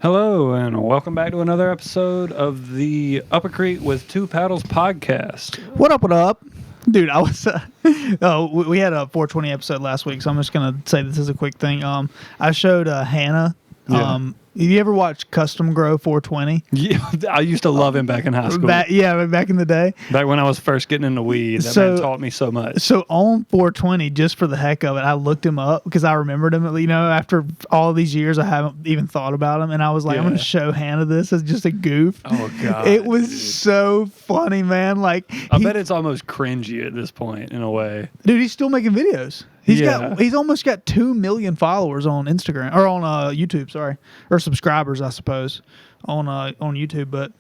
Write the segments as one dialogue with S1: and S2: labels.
S1: Hello, and welcome back to another episode of the Upacreek with Two Paddles podcast.
S2: What up, what up? Dude, I was, we had a 420 episode last week, so I'm just going to say this is a quick thing. I showed Hannah, you ever watch Custom Grow 420?
S1: Yeah, I used to love him back in high school.
S2: Back in the day.
S1: Back when I was first getting into weed, that man taught me so much.
S2: So on 420, just for the heck of it, I looked him up because I remembered him. You know, after all these years, I haven't even thought about him, and I was like, I'm going to show Hannah this as just a goof.
S1: Oh god,
S2: it was so funny, man. Like,
S1: I bet it's almost cringy at this point in a way.
S2: Dude, he's still making videos. He's almost got 2 million followers on Instagram or on YouTube, sorry, or subscribers, I suppose, on YouTube. But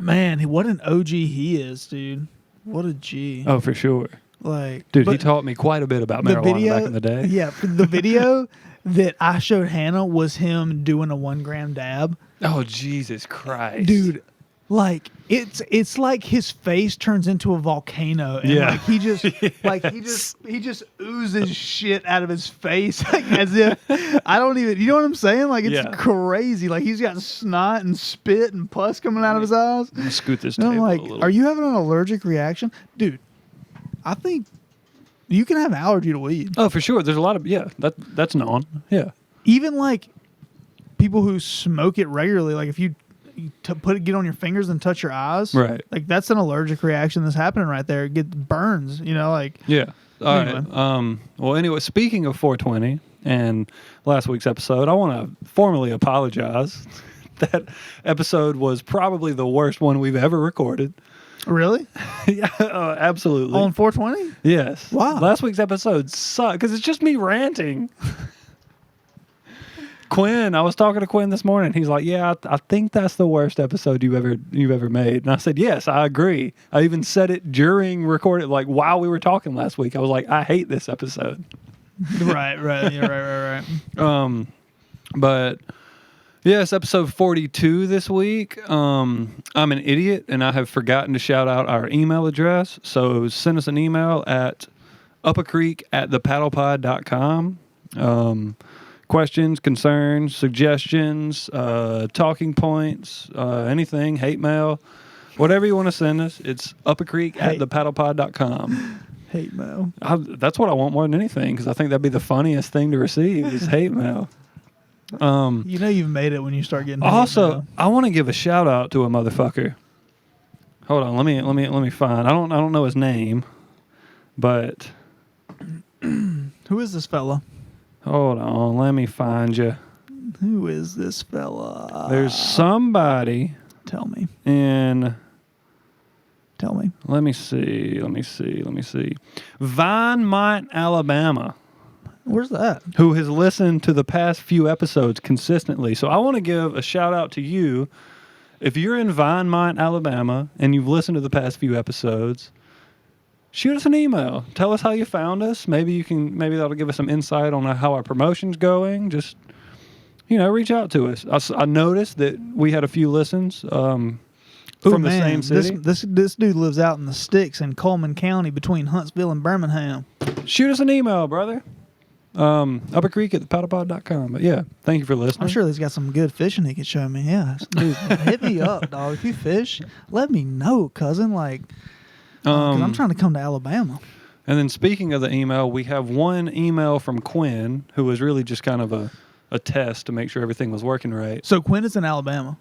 S2: man, what an OG he is, dude. What a G.
S1: Oh, for sure.
S2: Like,
S1: dude, he taught me quite a bit about marijuana back in the day.
S2: Yeah, the video that I showed Hannah was him doing a 1 gram dab.
S1: Oh, Jesus Christ,
S2: dude. Like it's like his face turns into a volcano, and like he just he just oozes shit out of his face, like as if I don't even, you know what I'm saying? Like it's crazy. Like he's got snot and spit and pus coming out of his eyes.
S1: I'm gonna scoot this
S2: and
S1: table
S2: I'm like,
S1: a little.
S2: Are you having an allergic reaction, dude? I think you can have allergy to weed.
S1: Oh, for sure. There's a lot of that's known. Yeah,
S2: even like people who smoke it regularly, like if you get on your fingers and touch your eyes,
S1: right? Like
S2: that's an allergic reaction that's happening right there. Get burns, you know, like
S1: All right. Well, anyway, speaking of 420 and last week's episode, I want to formally apologize. That episode was probably the worst one we've ever recorded.
S2: Really?
S1: Yeah, absolutely.
S2: On 420?
S1: Yes.
S2: Wow.
S1: Last week's episode sucked because it's just me ranting. Quinn, I was talking to Quinn this morning. He's like, "Yeah, I think that's the worst episode you've ever made." And I said, "Yes, I agree." I even said it during recording, like while we were talking last week. I was like, "I hate this episode."
S2: Right. Yeah, right.
S1: But yes, episode 42 this week. I'm an idiot, and I have forgotten to shout out our email address. So send us an email at upacreek@thepaddlepod.com. Questions, concerns, suggestions, talking points, anything, hate mail, whatever you want to send us. It's upacreek@thepaddlepod.com.
S2: Hate mail.
S1: That's what I want more than anything, because I think that'd be the funniest thing to receive is hate mail.
S2: You know you've made it when you start getting.
S1: Also, I want to give a shout out to a motherfucker. Hold on, let me find. I don't know his name, but
S2: who is this fella?
S1: Hold on, let me find you.
S2: Who is this fella?
S1: There's somebody.
S2: Tell me.
S1: Let me see. Vinemont, Alabama.
S2: Where's that?
S1: Who has listened to the past few episodes consistently. So I want to give a shout out to you. If you're in Vinemont, Alabama, and you've listened to the past few episodes, shoot us an email. Tell us how you found us. Maybe that'll give us some insight on how our promotion's going. Just, reach out to us. I noticed that we had a few listens from the same city.
S2: This dude lives out in the sticks in Coleman County between Huntsville and Birmingham.
S1: Shoot us an email, brother. upacreek@thepaddlepod.com. But yeah, thank you for listening.
S2: I'm sure he's got some good fishing he can show me. Yeah, dude, hit me up, dog. If you fish, let me know, cousin. Like, because I'm trying to come to Alabama.
S1: And then speaking of the email, we have one email from Quinn, who was really just kind of a test to make sure everything was working right.
S2: So Quinn is in Alabama?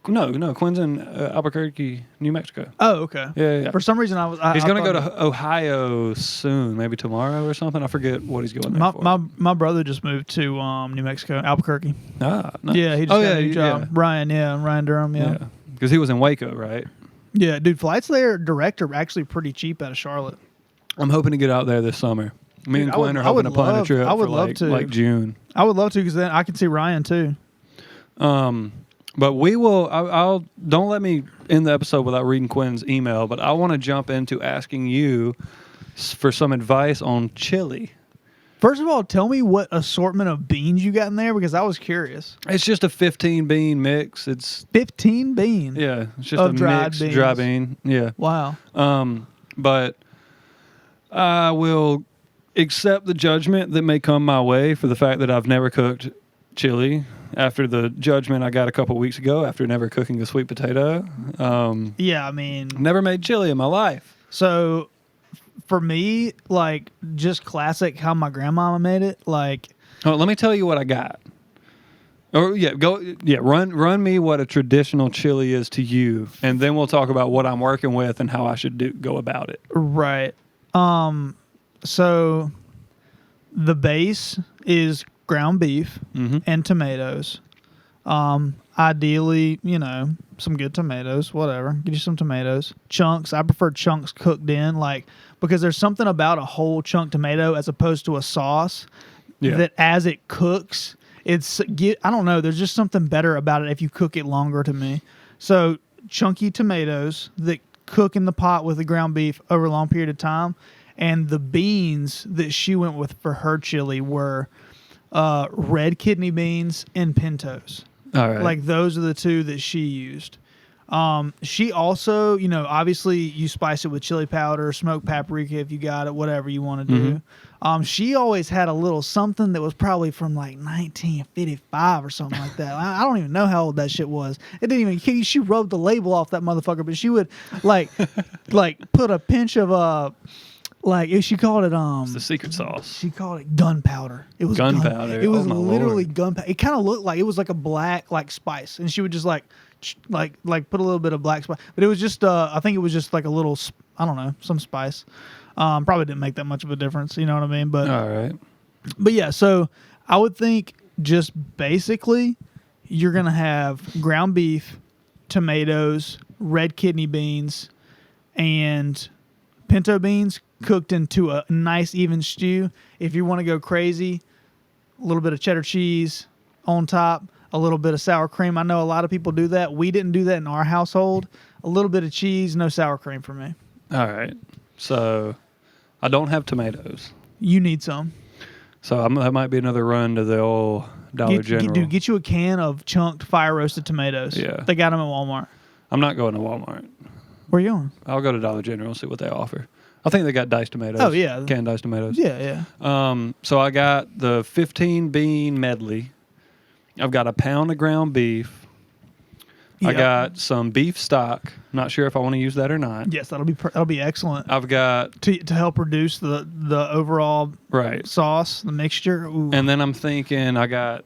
S1: No, Quinn's in Albuquerque, New Mexico.
S2: Oh, okay.
S1: Yeah.
S2: For some reason,
S1: he's going to go to Ohio soon, maybe tomorrow or something. I forget what he's going there for.
S2: My brother just moved to New Mexico, Albuquerque.
S1: Ah, nice.
S2: Yeah, he just got a new job.
S1: Yeah.
S2: Ryan Durham, yeah.
S1: Because he was in Waco, right?
S2: Yeah, dude, flights there direct are actually pretty cheap out of Charlotte.
S1: I'm hoping to get out there this summer. Me and Quinn are hoping to plan a trip for June.
S2: I would love to, because then I can see Ryan too.
S1: But we will. I'll don't let me end the episode without reading Quinn's email. But I want to jump into asking you for some advice on chili.
S2: First of all, tell me what assortment of beans you got in there, because I was curious.
S1: It's just a 15 bean mix. It's
S2: 15 beans.
S1: Yeah, it's just a mixed dry bean. Yeah.
S2: Wow.
S1: But I will accept the judgment that may come my way for the fact that I've never cooked chili after the judgment I got a couple weeks ago after never cooking a sweet potato.
S2: Yeah, I mean,
S1: Never made chili in my life.
S2: so for me, like just classic how my grandmama made it. Like,
S1: Oh, let me tell you what I got. Or run me what a traditional chili is to you, and then we'll talk about what I'm working with and how I should go about it.
S2: right. So the base is ground beef and tomatoes. Ideally, some good tomatoes, whatever. Get you some tomatoes. Chunks. I prefer chunks cooked in, because there's something about a whole chunk tomato as opposed to a sauce that as it cooks, I don't know. There's just something better about it if you cook it longer to me. So chunky tomatoes that cook in the pot with the ground beef over a long period of time. And the beans that she went with for her chili were red kidney beans and pintos.
S1: All right.
S2: Like those are the two that she used. She also, obviously you spice it with chili powder, smoked paprika if you got it, whatever you want to do. She always had a little something that was probably from like 1955 or something like that. I don't even know how old that shit was. It didn't even. She rubbed the label off that motherfucker, but she would like put a pinch of she called it
S1: it's the secret sauce.
S2: She called it gunpowder. It was
S1: gunpowder.
S2: It was
S1: my
S2: literally
S1: Lord.
S2: gunpowder. It kind of looked like it was like a black spice, and she would just like put a little bit of black spice. But it was just I think it was just like a little some spice. Probably didn't make that much of a difference. You know what I mean? But
S1: All right.
S2: But yeah, so I would think just basically you're gonna have ground beef, tomatoes, red kidney beans, and pinto beans cooked into a nice even stew. If you want to go crazy, a little bit of cheddar cheese on top, a little bit of sour cream. I know a lot of people do that. We didn't do that in our household. A little bit of cheese, no sour cream for me.
S1: All right. So I don't have tomatoes.
S2: You need some.
S1: So that might be another run to the old Dollar General.
S2: Get you a can of chunked fire roasted tomatoes.
S1: Yeah.
S2: They got them at Walmart.
S1: I'm not going to Walmart.
S2: Where you going?
S1: I'll go to Dollar General and see what they offer. I think they got diced tomatoes.
S2: Oh, yeah.
S1: Canned diced tomatoes.
S2: Yeah.
S1: So I got the 15 bean medley. I've got a pound of ground beef. I got some beef stock. Not sure if I want to use that or not.
S2: Yes, that'll be excellent.
S1: I've got
S2: to help reduce the overall sauce, the mixture. Ooh.
S1: And then I'm thinking I got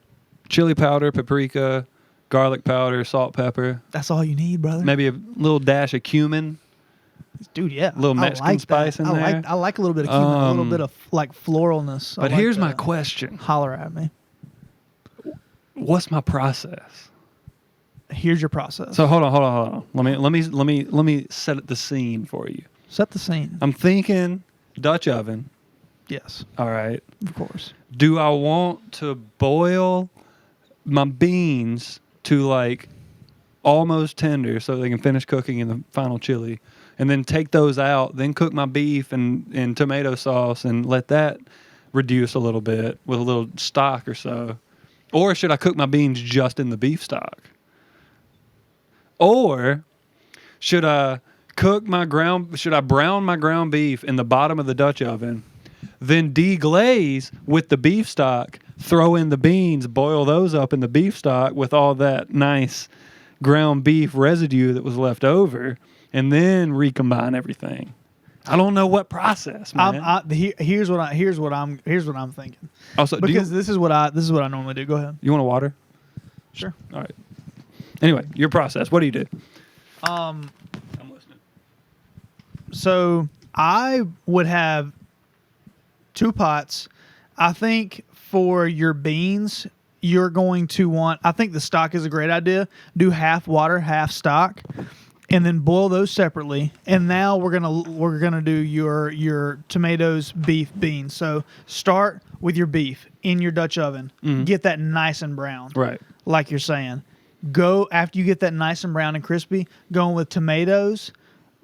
S1: chili powder, paprika, garlic powder, salt, pepper.
S2: That's all you need, brother.
S1: Maybe a little dash of cumin.
S2: Dude, yeah.
S1: A little Mexican spice in there.
S2: I like a little bit of cumin, a little bit of floralness.
S1: But here's my question.
S2: Holler at me.
S1: What's my process?
S2: Here's your process.
S1: So hold on. Let me set the scene for you.
S2: Set the scene.
S1: I'm thinking Dutch oven.
S2: Yes.
S1: All right.
S2: Of course.
S1: Do I want to boil my beans to like almost tender so they can finish cooking in the final chili, and then take those out, then cook my beef in tomato sauce and let that reduce a little bit with a little stock or so? Or should I cook my beans just in the beef stock? Or should I brown my ground beef in the bottom of the Dutch oven, then deglaze with the beef stock, throw in the beans, boil those up in the beef stock with all that nice ground beef residue that was left over, and then recombine everything? I don't know what process, man.
S2: Here's what I'm thinking.
S1: Also,
S2: because this is what I normally do. Go ahead.
S1: You want a water?
S2: Sure.
S1: All right. Anyway, your process. What do you do?
S2: I'm
S1: listening.
S2: So I would have 2 pots. I think for your beans, you're going to want. I think the stock is a great idea. Do half water, half stock, and then boil those separately. And now we're gonna do your tomatoes, beef, beans. So start with your beef in your Dutch oven. Get that nice and brown.
S1: Right.
S2: Like you're saying. Go after you get that nice and brown and crispy. Go in with tomatoes.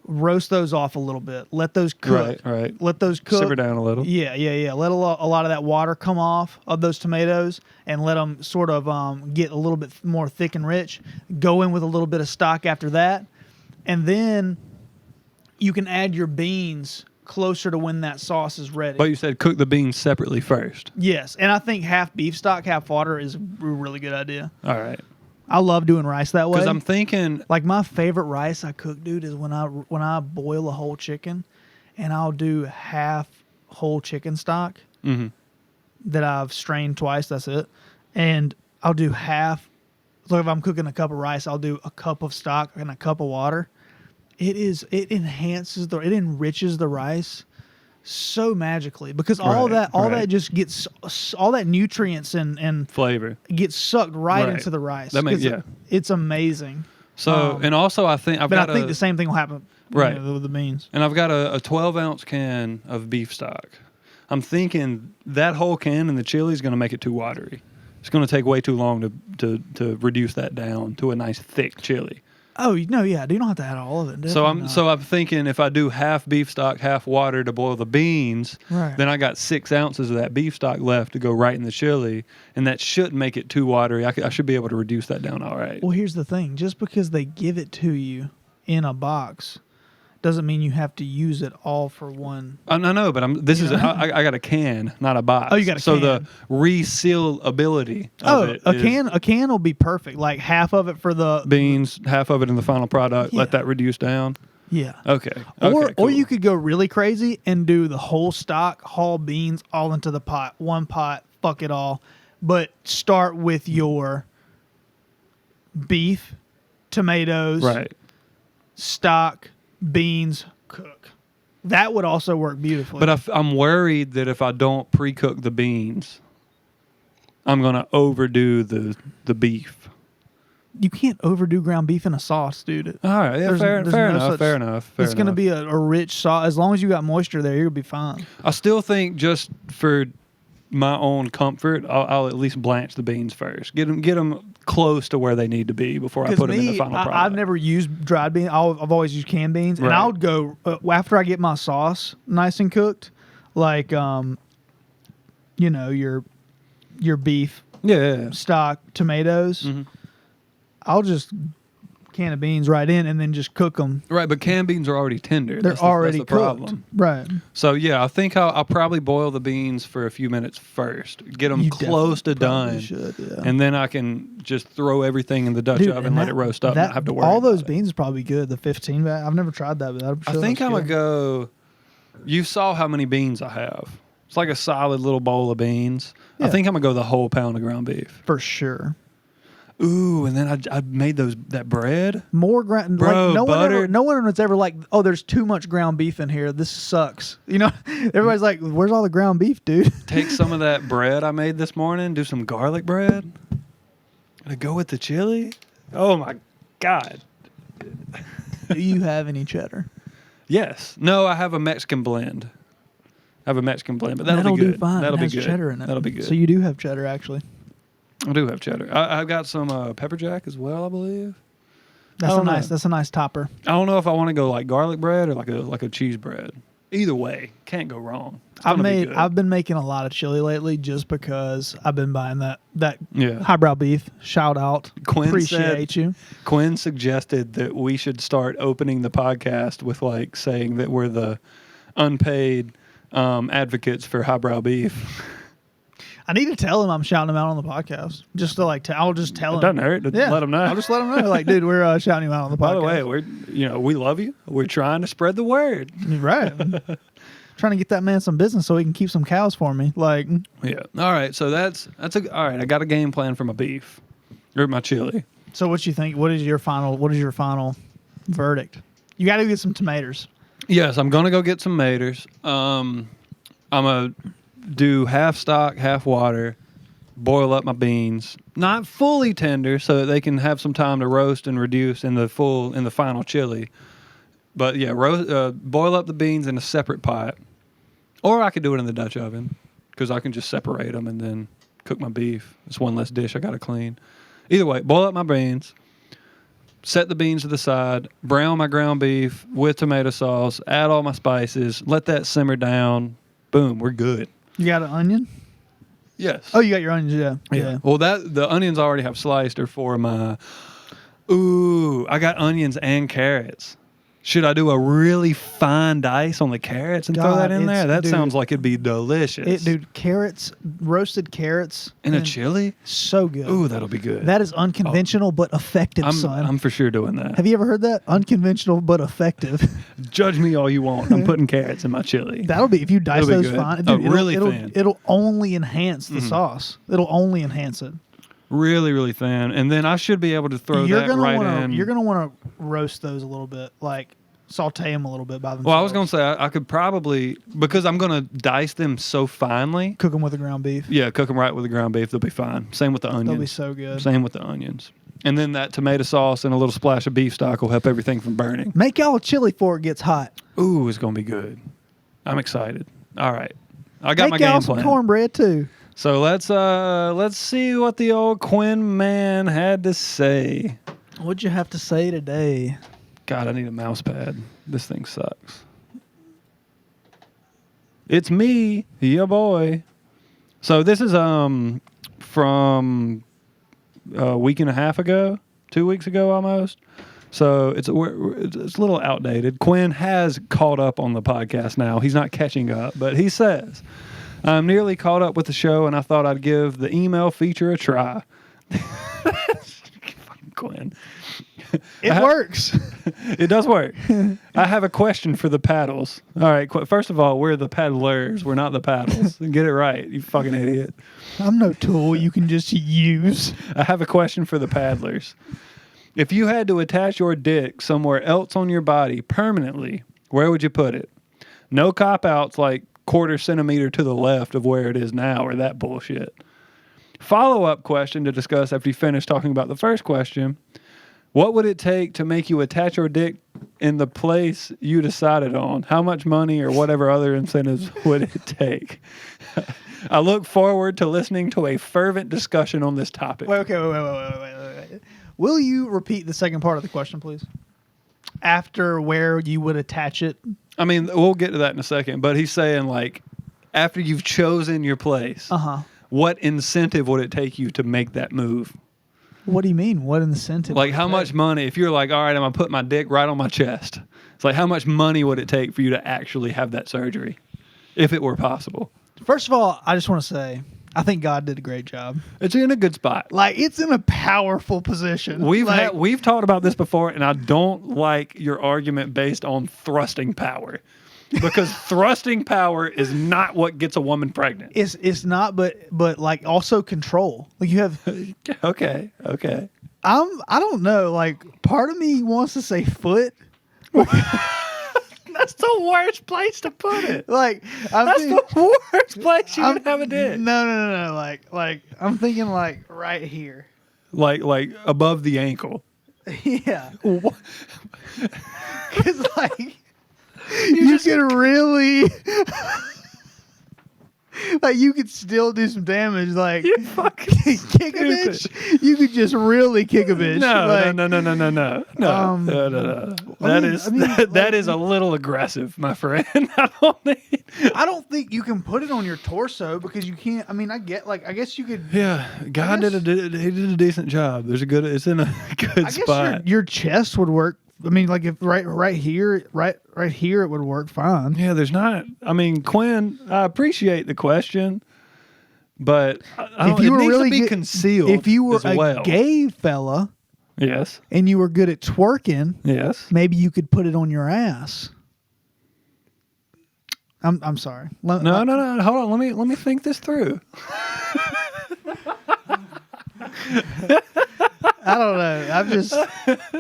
S2: Roast those off a little bit. Let those cook.
S1: Right.
S2: Let those cook.
S1: Simmer down a little.
S2: Yeah. Let a lot of that water come off of those tomatoes and let them sort of get a little bit more thick and rich. Go in with a little bit of stock after that. And then you can add your beans closer to when that sauce is ready.
S1: But you said cook the beans separately first.
S2: Yes, and I think half beef stock, half water is a really good idea.
S1: All right.
S2: I love doing rice that way.
S1: Because I'm thinking,
S2: like my favorite rice I cook, dude, is when I boil a whole chicken, and I'll do half whole chicken stock that I've strained twice. That's it, and I'll do half. So if I'm cooking a cup of rice, I'll do a cup of stock and a cup of water. It enriches the rice so magically because all that just gets all that nutrients and
S1: flavor
S2: gets sucked right into the rice.
S1: That makes
S2: it's amazing.
S1: So and also I think
S2: I think the same thing will happen with the beans.
S1: And I've got a 12-ounce can of beef stock. I'm thinking that whole can in the chili is going to make it too watery. It's going to take way too long to reduce that down to a nice thick chili.
S2: Oh no, yeah, you don't have to add all of it.
S1: So I'm thinking if I do half beef stock, half water to boil the beans, then I got 6 ounces of that beef stock left to go right in the chili, and that shouldn't make it too watery. I should be able to reduce that down all right.
S2: Well, here's the thing: just because they give it to you in a box doesn't mean you have to use it all for one.
S1: I know, but I got a can, not a box.
S2: Oh, you got a can.
S1: So the resealability of it
S2: a can will be perfect. Like half of it for the
S1: beans, half of it in the final product. Let that reduce down.
S2: Yeah.
S1: Okay.
S2: Or you could go really crazy and do the whole stock, whole beans, all into the pot. One pot, fuck it all. But start with your beef, tomatoes, stock, beans, cook. That would also work beautifully.
S1: But I'm worried that if I don't pre-cook the beans, I'm going to overdo the beef.
S2: You can't overdo ground beef in a sauce, dude.
S1: All right, yeah, fair enough.
S2: It's going to be a rich sauce. As long as you got moisture there, you'll be fine.
S1: I still think just for my own comfort, I'll at least blanch the beans first. Get them close to where they need to be before I put them in the final product.
S2: I've never used dried beans. I've always used canned beans, and I would go after I get my sauce nice and cooked, like your beef, stock, tomatoes. I'll just can of beans right in and then just cook them.
S1: Right, but canned beans are already tender.
S2: They're already
S1: that's the problem.
S2: Right.
S1: So, yeah, I think I'll probably boil the beans for a few minutes first. Get them close to done.
S2: Should, yeah.
S1: And then I can just throw everything in the Dutch oven and let it roast up and not have to worry
S2: all those
S1: about
S2: beans are probably good. The 15 bag. I've never tried that, but I'm sure
S1: I think I'm going to go... You saw how many beans I have. It's like a solid little bowl of beans. Yeah. I think I'm going to go the whole pound of ground beef.
S2: For sure.
S1: Ooh, and then I made that bread.
S2: More ground,
S1: bro.
S2: Like no one was ever like, oh, there's too much ground beef in here. This sucks. Everybody's like, where's all the ground beef, dude?
S1: Take some of that bread I made this morning. Do some garlic bread. To go with the chili. Oh my God.
S2: Do you have any cheddar?
S1: Yes. No, I have a Mexican blend. But that'll be good.
S2: Do fine.
S1: That'll
S2: it
S1: be
S2: has
S1: good.
S2: Cheddar in it.
S1: That'll be good.
S2: So you do have cheddar, actually.
S1: I do have cheddar. I've got some pepper jack as well, I believe.
S2: That's a nice topper.
S1: I don't know if I want to go like garlic bread or like a cheese bread. Either way, can't go wrong.
S2: I've been making a lot of chili lately just because I've been buying that highbrow beef. Shout out. Appreciate you.
S1: Quinn suggested that we should start opening the podcast with like saying that we're the unpaid advocates for highbrow beef.
S2: I need to tell him I'm shouting him out on the podcast. Just to I'll just tell him.
S1: It doesn't hurt to let him know.
S2: I'll just let him know. Like, dude, we're shouting you out on the podcast.
S1: By the way, we love you. We're trying to spread the word.
S2: Right. Trying to get that man some business so he can keep some cows for me. Like,
S1: yeah. All right. So all right. I got a game plan for my beef or my chili.
S2: So what you think? What is your final verdict? You got to get some tomatoes.
S1: Yes, I'm gonna go get some tomatoes. I'm gonna do half stock, half water, boil up my beans, not fully tender so that they can have some time to roast and reduce in the final chili. But yeah, boil up the beans in a separate pot. Or I could do it in the Dutch oven because I can just separate them and then cook my beef. It's one less dish I got to clean. Either way, boil up my beans, set the beans to the side, brown my ground beef with tomato sauce, add all my spices, let that simmer down. Boom, we're good.
S2: You got an onion?
S1: Yes.
S2: Oh, you got your onions, yeah.
S1: Well, the onions I already have sliced are for my... Ooh, I got onions and carrots. Should I do a really fine dice on the carrots and throw that in there? That
S2: dude,
S1: sounds like it'd be delicious.
S2: Dude, carrots, roasted carrots.
S1: In a chili?
S2: So good.
S1: Ooh, that'll be good.
S2: That is unconventional but effective, son.
S1: I'm for sure doing that.
S2: Have you ever heard that? Unconventional but effective.
S1: Judge me all you want. I'm putting carrots in my chili.
S2: That'll be, if you dice
S1: It'll be
S2: those
S1: good.
S2: fine.
S1: Oh,
S2: Dude,
S1: really
S2: it'll,
S1: thin.
S2: It'll only enhance the sauce. It'll only enhance it.
S1: Really, really thin. And then I should be able to throw that right in.
S2: You're going to want to roast those a little bit, like saute them a little bit by themselves.
S1: Well, I was going to say, I could probably, because I'm going to dice them so finely.
S2: Cook them with the ground beef.
S1: Yeah, cook them right with the ground beef. They'll be fine. Same with the onions.
S2: They'll be so good.
S1: Same with the onions. And then that tomato sauce and a little splash of beef stock will help everything from burning.
S2: Make y'all a chili before it gets hot.
S1: Ooh, it's going to be good. I'm excited. All right. I got my
S2: Make y'all
S1: game
S2: some
S1: plan.
S2: cornbread too.
S1: So let's see what the old Quinn man had to say.
S2: What'd you have to say today?
S1: God, I need a mouse pad. This thing sucks. It's me, your boy. So this is from a week and a half ago, 2 weeks ago almost. So it's a little outdated. Quinn has caught up on the podcast now. He's not catching up, but he says, I'm nearly caught up with the show, and I thought I'd give the email feature a try. Fucking Quinn.
S2: It works.
S1: It does work. I have a question for the paddles. All right. First of all, we're the paddlers. We're not the paddles. Get it right, you fucking idiot.
S2: I'm no tool you can just use.
S1: I have a question for the paddlers. If you had to attach your dick somewhere else on your body permanently, where would you put it? No cop-outs like 1/4 centimeter to the left of where it is now or that bullshit. Follow-up question to discuss after you finish talking about the first question. What would it take to make you attach your dick in the place you decided on? How much money or whatever other incentives would it take? I look forward to listening to a fervent discussion on this topic.
S2: Wait. Will you repeat the second part of the question, please? After where you would attach it?
S1: I mean, we'll get to that in a second, but he's saying, like, after you've chosen your place, what incentive would it take you to make that move?
S2: What do you mean? What incentive?
S1: Like, how much money? If you're like, all right, I'm going to put my dick right on my chest. It's like, how much money would it take for you to actually have that surgery, if it were possible?
S2: First of all, I just want to say, I think God did a great job.
S1: It's in a good spot.
S2: Like, it's in a powerful position.
S1: We've talked about this before, and I don't like your argument based on thrusting power. Because thrusting power is not what gets a woman pregnant.
S2: It's not, but like also control. Like you have.
S1: Okay.
S2: I don't know. Like part of me wants to say foot.
S1: That's the worst place to put it.
S2: Like
S1: that's the worst place you would have a dick.
S2: No. Like I'm thinking like right here.
S1: Like above the ankle.
S2: Yeah. Because like. You can really, like, you could still do some damage. Like,
S1: you fucking
S2: kick a bitch. You could just really kick a bitch.
S1: No. That is a little aggressive, my friend.
S2: I don't think you can put it on your torso because you can't. I mean, I guess you could.
S1: Yeah, God did a decent job. It's in a good spot.
S2: I guess your chest would work. I mean, like if right here, it would work fine.
S1: Yeah, there's not. I mean, Quinn, I appreciate the question, but
S2: if you were really
S1: to be concealed.
S2: If you were a gay fella,
S1: yes,
S2: and you were good at twerking,
S1: yes,
S2: maybe you could put it on your ass. I'm sorry.
S1: No. Hold on. Let me think this through.
S2: I don't know. I'm just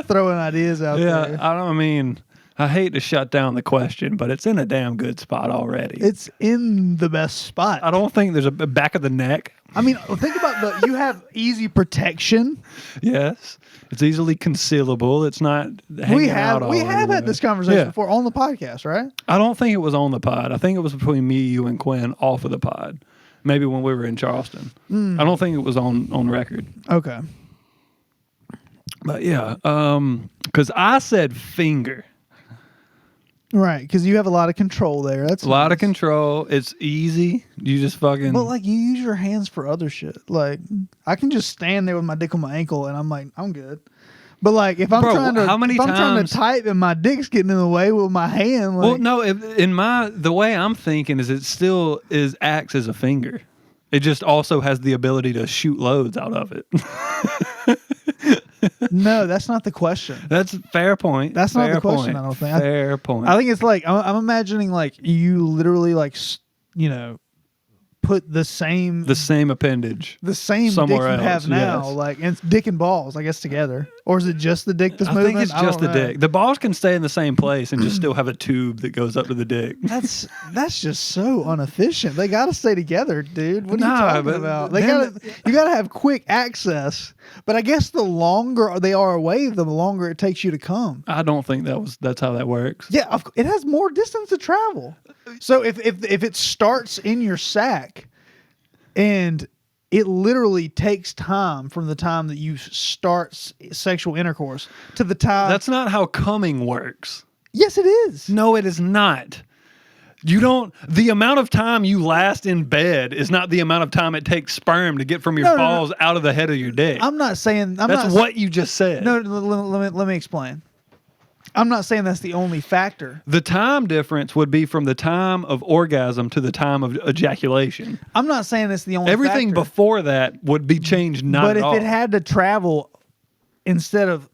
S2: throwing ideas out there.
S1: Yeah, I hate to shut down the question, but it's in a damn good spot already.
S2: It's in the best spot.
S1: I don't think there's a back of the neck.
S2: I mean, think about you have easy protection.
S1: Yes. It's easily concealable. It's not hanging out all
S2: We have
S1: everywhere.
S2: had this conversation before on the podcast, right?
S1: I don't think it was on the pod. I think it was between me, you, and Quinn off of the pod. Maybe when we were in Charleston. I don't think it was on record.
S2: Okay.
S1: But yeah, because I said finger.
S2: Right, because you have a lot of control there. That's
S1: a lot of control. It's easy. You just fucking.
S2: But like you use your hands for other shit. Like I can just stand there with my dick on my ankle and I'm like, I'm good. But like, if I'm
S1: Bro,
S2: trying to,
S1: how many
S2: if I'm trying
S1: times-
S2: to type and my dick's getting in the way with my hand, like,
S1: Well, no, the way I'm thinking is it still acts as a finger. It just also has the ability to shoot loads out of it.
S2: no, that's not the question.
S1: That's a fair point.
S2: That's not
S1: Fair
S2: the question,
S1: point.
S2: I don't think.
S1: Fair point.
S2: I think it's like I'm imagining like you literally like put the same
S1: appendage.
S2: the same
S1: somewhere
S2: dick you have
S1: else,
S2: now,
S1: yes.
S2: like, and it's dick and balls, I guess, together, or is it just the dick that's
S1: I
S2: moving?
S1: think it's just the
S2: don't know.
S1: dick. The balls can stay in the same place and just still have a tube that goes up to the dick.
S2: That's just so inefficient. They got to stay together, dude. What are you
S1: Nah,
S2: talking
S1: but
S2: about?
S1: then
S2: You got to have quick access. But I guess the longer they are away, the longer it takes you to come.
S1: I don't think that's how that works.
S2: Yeah, it has more distance to travel. So if it starts in your sack, and it literally takes time from the time that you start sexual intercourse to the time.
S1: That's not how coming works.
S2: Yes, it is.
S1: No, it is not. The amount of time you last in bed is not the amount of time it takes sperm to get from your balls out of the head of your dick.
S2: I'm not saying
S1: That's what you just said.
S2: No, let me explain. I'm not saying that's the only factor.
S1: The time difference would be from the time of orgasm to the time of ejaculation.
S2: I'm not saying that's the only
S1: Everything
S2: factor.
S1: before that would be changed not
S2: But
S1: at all.
S2: if it had to travel instead of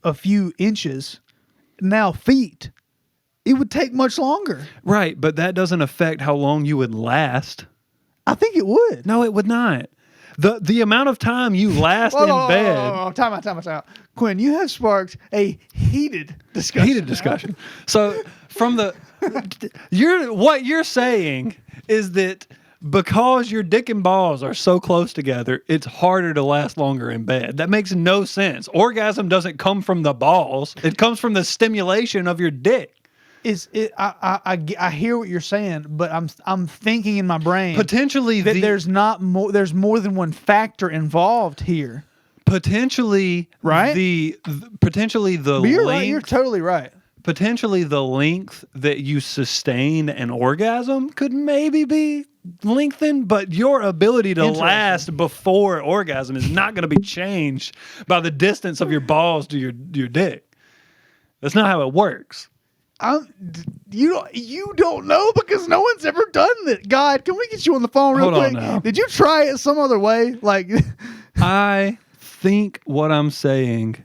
S2: a few inches, now feet, it would take much longer.
S1: Right, but that doesn't affect how long you would last.
S2: I think it would.
S1: No, it would not. The amount of time you last in bed.
S2: Time out. Quinn, you have sparked a heated discussion.
S1: So from what you're saying is that because your dick and balls are so close together, it's harder to last longer in bed. That makes no sense. Orgasm doesn't come from the balls. It comes from the stimulation of your dick.
S2: I hear what you're saying, but I'm thinking in my brain
S1: Potentially
S2: that there's more than one factor involved here.
S1: Potentially,
S2: right?
S1: Potentially the
S2: But you're
S1: length.
S2: right. You're totally right.
S1: Potentially the length that you sustain an orgasm could maybe be lengthened, but your ability to last before orgasm is not going to be changed by the distance of your balls to your dick. That's not how it works.
S2: You don't know because no one's ever done that. God, can we get you on the phone real
S1: Hold on
S2: quick?
S1: now.
S2: Did you try it some other way? Like,
S1: I think what I'm saying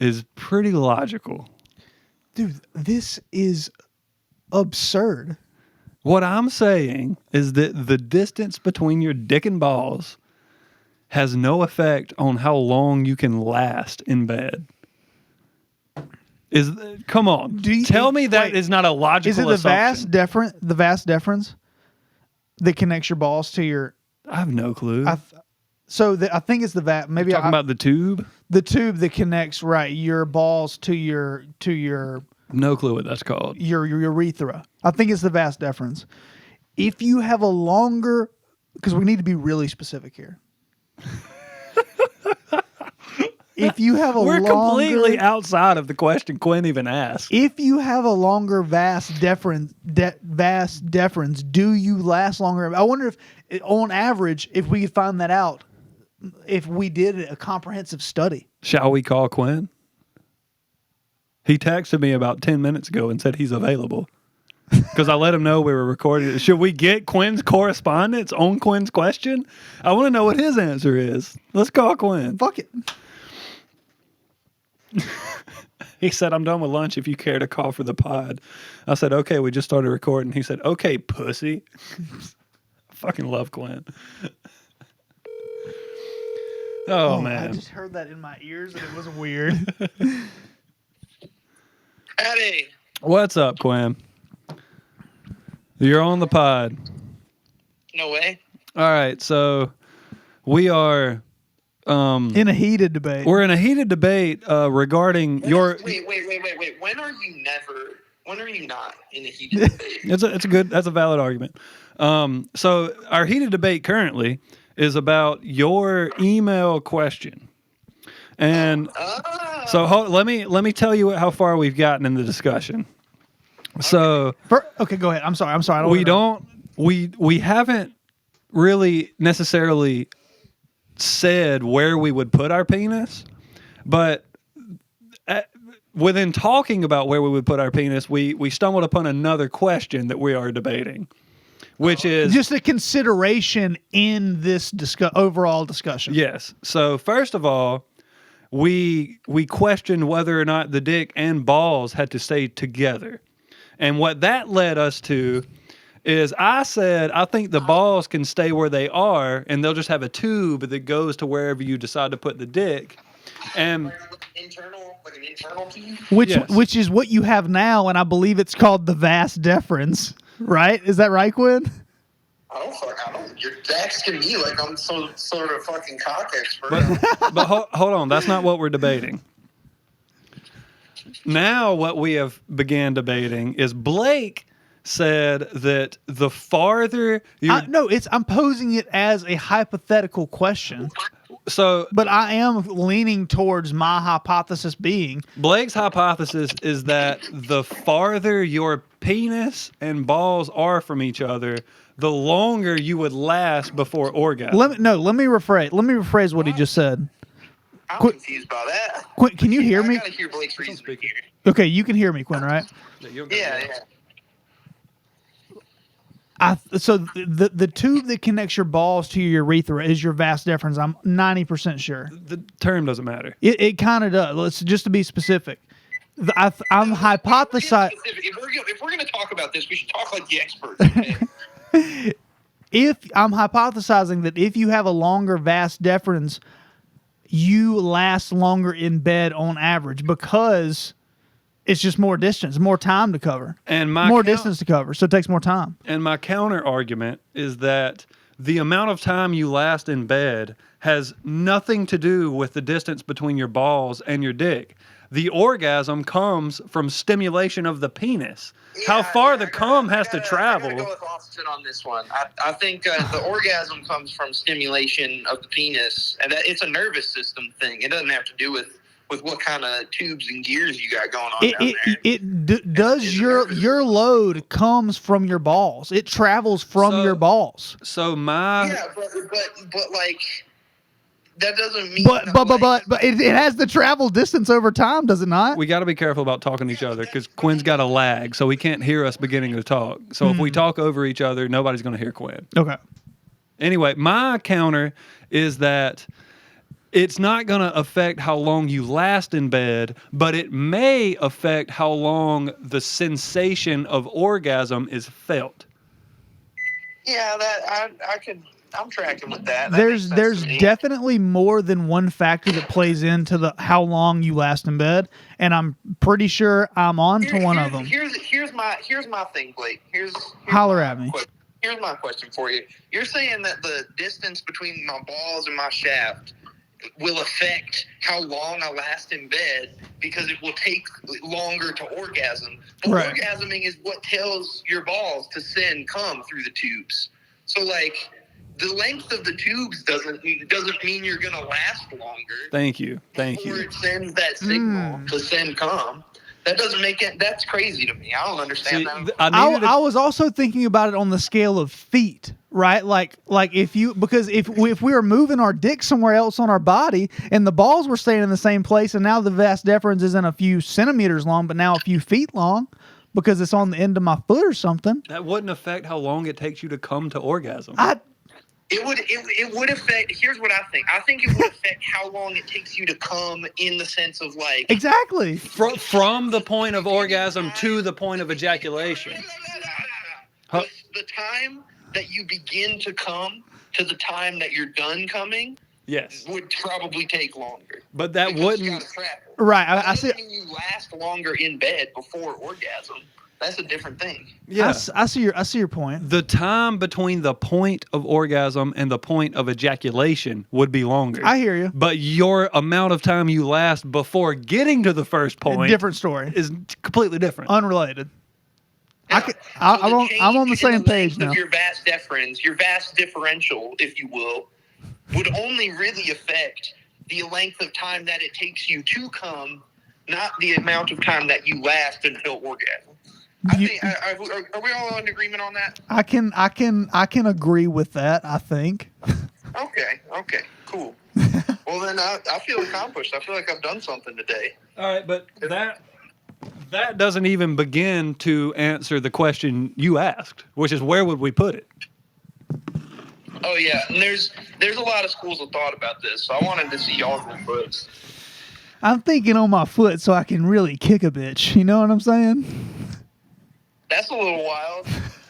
S1: is pretty logical.
S2: dude, this is absurd.
S1: What I'm saying is that the distance between your dick and balls has no effect on how long you can last in bed. Come on. Tell me that is not a logical
S2: assumption. Is it the vast deference that connects your balls to your...
S1: I have no clue.
S2: I think it's the vat. Maybe
S1: talking about the tube?
S2: The tube that connects your balls to your
S1: no clue what that's called.
S2: Your urethra. I think it's the vas deferens. If you have a longer, because we need to be really specific here. If you have a
S1: We're completely
S2: longer,
S1: outside of the question Quinn even asked.
S2: If you have a longer vas deferens, do you last longer? I wonder if, on average, if we could find that out, if we did a comprehensive study.
S1: Shall we call Quinn? He texted me about 10 minutes ago and said he's available. Because I let him know we were recording. Should we get Quinn's correspondence on Quinn's question? I want to know what his answer is. Let's call Quinn.
S2: Fuck it.
S1: He said, I'm done with lunch if you care to call for the pod. I said, okay, we just started recording. He said, okay, pussy. I fucking love Quinn. Oh, man.
S2: I just heard that in my ears and it was weird.
S3: Howdy.
S1: What's up, Quinn? You're on the pod.
S3: No way.
S1: All right, so we are...
S2: in a heated debate.
S1: We're in a heated debate regarding your...
S3: Wait. When are you not in a heated debate?
S1: That's a valid argument. So our heated debate currently is about your email question. And so let me tell you how far we've gotten in the discussion. So
S2: okay, go ahead. I'm sorry.
S1: We haven't really necessarily said where we would put our penis, but within talking about where we would put our penis, we stumbled upon another question that we are debating, which is
S2: just a consideration in this overall discussion.
S1: yes. So first of all, we questioned whether or not the dick and balls had to stay together, and what that led us to is I said I think the balls can stay where they are, and they'll just have a tube that goes to wherever you decide to put the dick, and
S3: Like an internal tube?
S2: Which is what you have now, and I believe it's called the vas deferens, right? Is that right, Quinn?
S3: I don't. You're asking me like I'm some sort of fucking cock expert.
S1: but hold on, that's not what we're debating. Now what we have began debating is Blake said that the farther you
S2: I'm posing it as a hypothetical question.
S1: so
S2: But I am leaning towards my hypothesis being
S1: Blake's hypothesis is that the farther your penis and balls are from each other, the longer you would last before orgasm.
S2: let me rephrase what he just said.
S3: I'm
S2: Quit-
S3: confused by that.
S2: Quinn, can you hear me?
S3: I gotta hear Blake's reasoning here.
S2: Okay, you can hear me, Quinn, right?
S3: Yeah.
S2: So the tube that connects your balls to your urethra is your vas deferens. I'm 90% sure.
S1: The term doesn't matter.
S2: It kind of does. Let's just to be specific. I'm hypothesizing.
S3: If we're gonna talk about this, we should talk like the experts. Okay?
S2: If I'm hypothesizing that if you have a longer vas deferens, you last longer in bed on average because it's just more distance, more time to cover,
S1: And
S2: more distance to cover, so it takes more time.
S1: And my counter argument is that the amount of time you last in bed has nothing to do with the distance between your balls and your dick. The orgasm comes from stimulation of the penis. How far the cum has to travel.
S3: I gotta go with Austin on this one. I think the orgasm comes from stimulation of the penis, and that it's a nervous system thing. It doesn't have to do with what kind of tubes and gears you got going on down there.
S2: Does your load comes from your balls? It travels from your balls.
S1: So my
S3: Yeah, but like that doesn't mean.
S2: But it has the travel distance over time, does it not?
S1: we got to be careful about talking to each other because Quinn's got a lag, so he can't hear us beginning to talk. So if we talk over each other, nobody's going to hear Quinn.
S2: Okay.
S1: Anyway, my counter is that it's not going to affect how long you last in bed, but it may affect how long the sensation of orgasm is felt.
S3: Yeah, that I could. I'm tracking with that.
S2: There's definitely more than one factor that plays into the how long you last in bed, and I'm pretty sure I'm on to one of them.
S3: Here's my thing, Blake. Here's
S2: Holler
S3: my
S2: at me.
S3: question. Here's my question for you. You're saying that the distance between my balls and my shaft will affect how long I last in bed because it will take longer to orgasm. But
S2: Right.
S3: orgasming is what tells your balls to send cum through the tubes. So like the length of the tubes doesn't mean you're gonna last longer.
S1: Thank you.
S3: Before it sends that signal to send cum. That doesn't make it. That's crazy to me. I don't understand that.
S2: I was also thinking about it on the scale of feet, right? Like if we were moving our dick somewhere else on our body and the balls were staying in the same place, and now the vas deferens isn't a few centimeters long, but now a few feet long because it's on the end of my foot or something.
S1: That wouldn't affect how long it takes you to come to orgasm.
S3: It would affect. Here's what I think. I think it would affect how long it takes you to come in the sense of like
S2: Exactly.
S1: From the point of orgasm to the point of ejaculation.
S3: The time that you begin to come to the time that you're done coming
S1: Yes.
S3: would probably take longer.
S1: But that
S3: Because you
S1: wouldn't.
S3: gotta travel.
S2: Right. I
S3: Doesn't
S2: see.
S3: mean you last longer in bed before orgasm. That's a different thing.
S1: Yeah.
S2: I see your point.
S1: The time between the point of orgasm and the point of ejaculation would be longer.
S2: I hear you.
S1: But your amount of time you last before getting to the first point
S2: Different story.
S1: is completely different.
S2: Unrelated.
S3: Now,
S2: I'm on the same
S3: change in
S2: page
S3: length
S2: now.
S3: of your vas deferens, your vas differential, if you will, would only really affect the length of time that it takes you to come, not the amount of time that you last until orgasm. Are we all in agreement on that?
S2: I can agree with that, I think.
S3: Okay, cool. Well, then I feel accomplished. I feel like I've done something today.
S1: All right, but that doesn't even begin to answer the question you asked, which is where would we put it?
S3: Oh yeah, and there's a lot of schools of thought about this, so I wanted to see y'all's inputs.
S2: I'm thinking on my foot so I can really kick a bitch. You know what I'm saying?
S3: That's a little wild.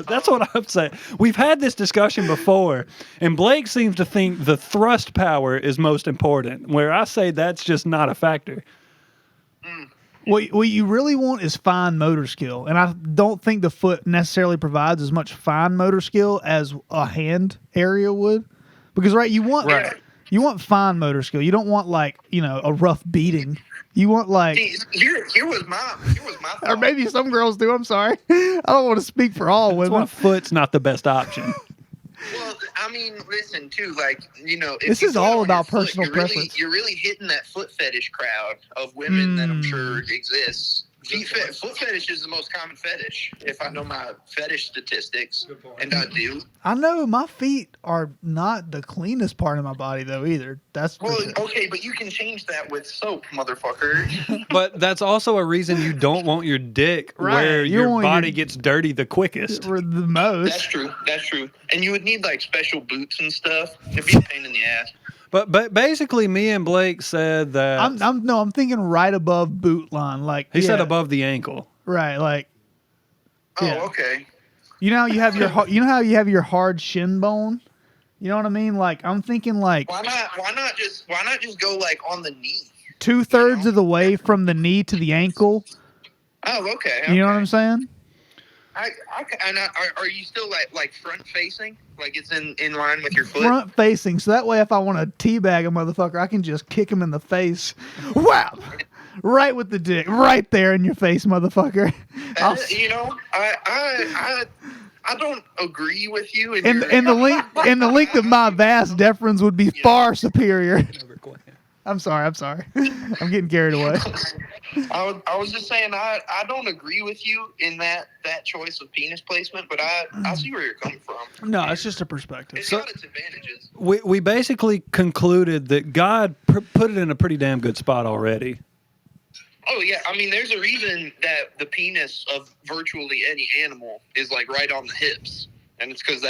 S1: That's what I'm saying. We've had this discussion before, and Blake seems to think the thrust power is most important, where I say that's just not a factor.
S2: What you really want is fine motor skill, and I don't think the foot necessarily provides as much fine motor skill as a hand area would, because you want fine motor skill. You don't want a rough beating. You want
S3: See, here was my thought.
S2: or maybe some girls do. I'm sorry, I don't want to speak for all
S1: That's
S2: women.
S1: why foot's not the best option.
S3: Well, I mean, listen too. If
S2: This
S3: you
S2: is
S3: put it
S2: all
S3: on
S2: about
S3: your foot,
S2: personal preference.
S3: You're really hitting that foot fetish crowd of women that I'm sure exists. Foot fetish is the most common fetish, if I know my fetish statistics, and I do.
S2: I know my feet are not the cleanest part of my body though either. That's for
S3: Well,
S2: sure.
S3: okay, but you can change that with soap, motherfucker.
S1: But that's also a reason you don't want your dick
S2: Right.
S1: where
S2: You
S1: your
S2: want
S1: body
S2: your-
S1: gets dirty the quickest.
S2: For the most.
S3: That's true. That's true. And you would need special boots and stuff. It'd be a pain in the ass.
S1: But basically, me and Blake said that
S2: I'm thinking right above boot line.
S1: he said above the ankle.
S2: Right,
S3: Oh,
S2: Yeah.
S3: okay.
S2: you know how you have your hard shin bone. You know what I mean? I'm thinking
S3: Why not just go on the knee?
S2: 2/3 of the way from the knee to the ankle.
S3: Oh, okay.
S2: You know what I'm saying?
S3: Are you still like front facing? Like it's in line with your foot?
S2: Front facing, so that way if I want to teabag a motherfucker, I can just kick him in the face. Wow. Right with the dick, right there in your face, motherfucker.
S3: I don't agree with you.
S2: And the length of my vast deferens would be far superior. I'm sorry. I'm getting carried away.
S3: I was just saying I don't agree with you in that choice of penis placement, but I see where you're coming from.
S2: No, it's just a perspective.
S3: It's got its advantages.
S1: We basically concluded that God put it in a pretty damn good spot already.
S3: Oh yeah, I mean, there's a reason that the penis of virtually any animal is right on the hips, and it's because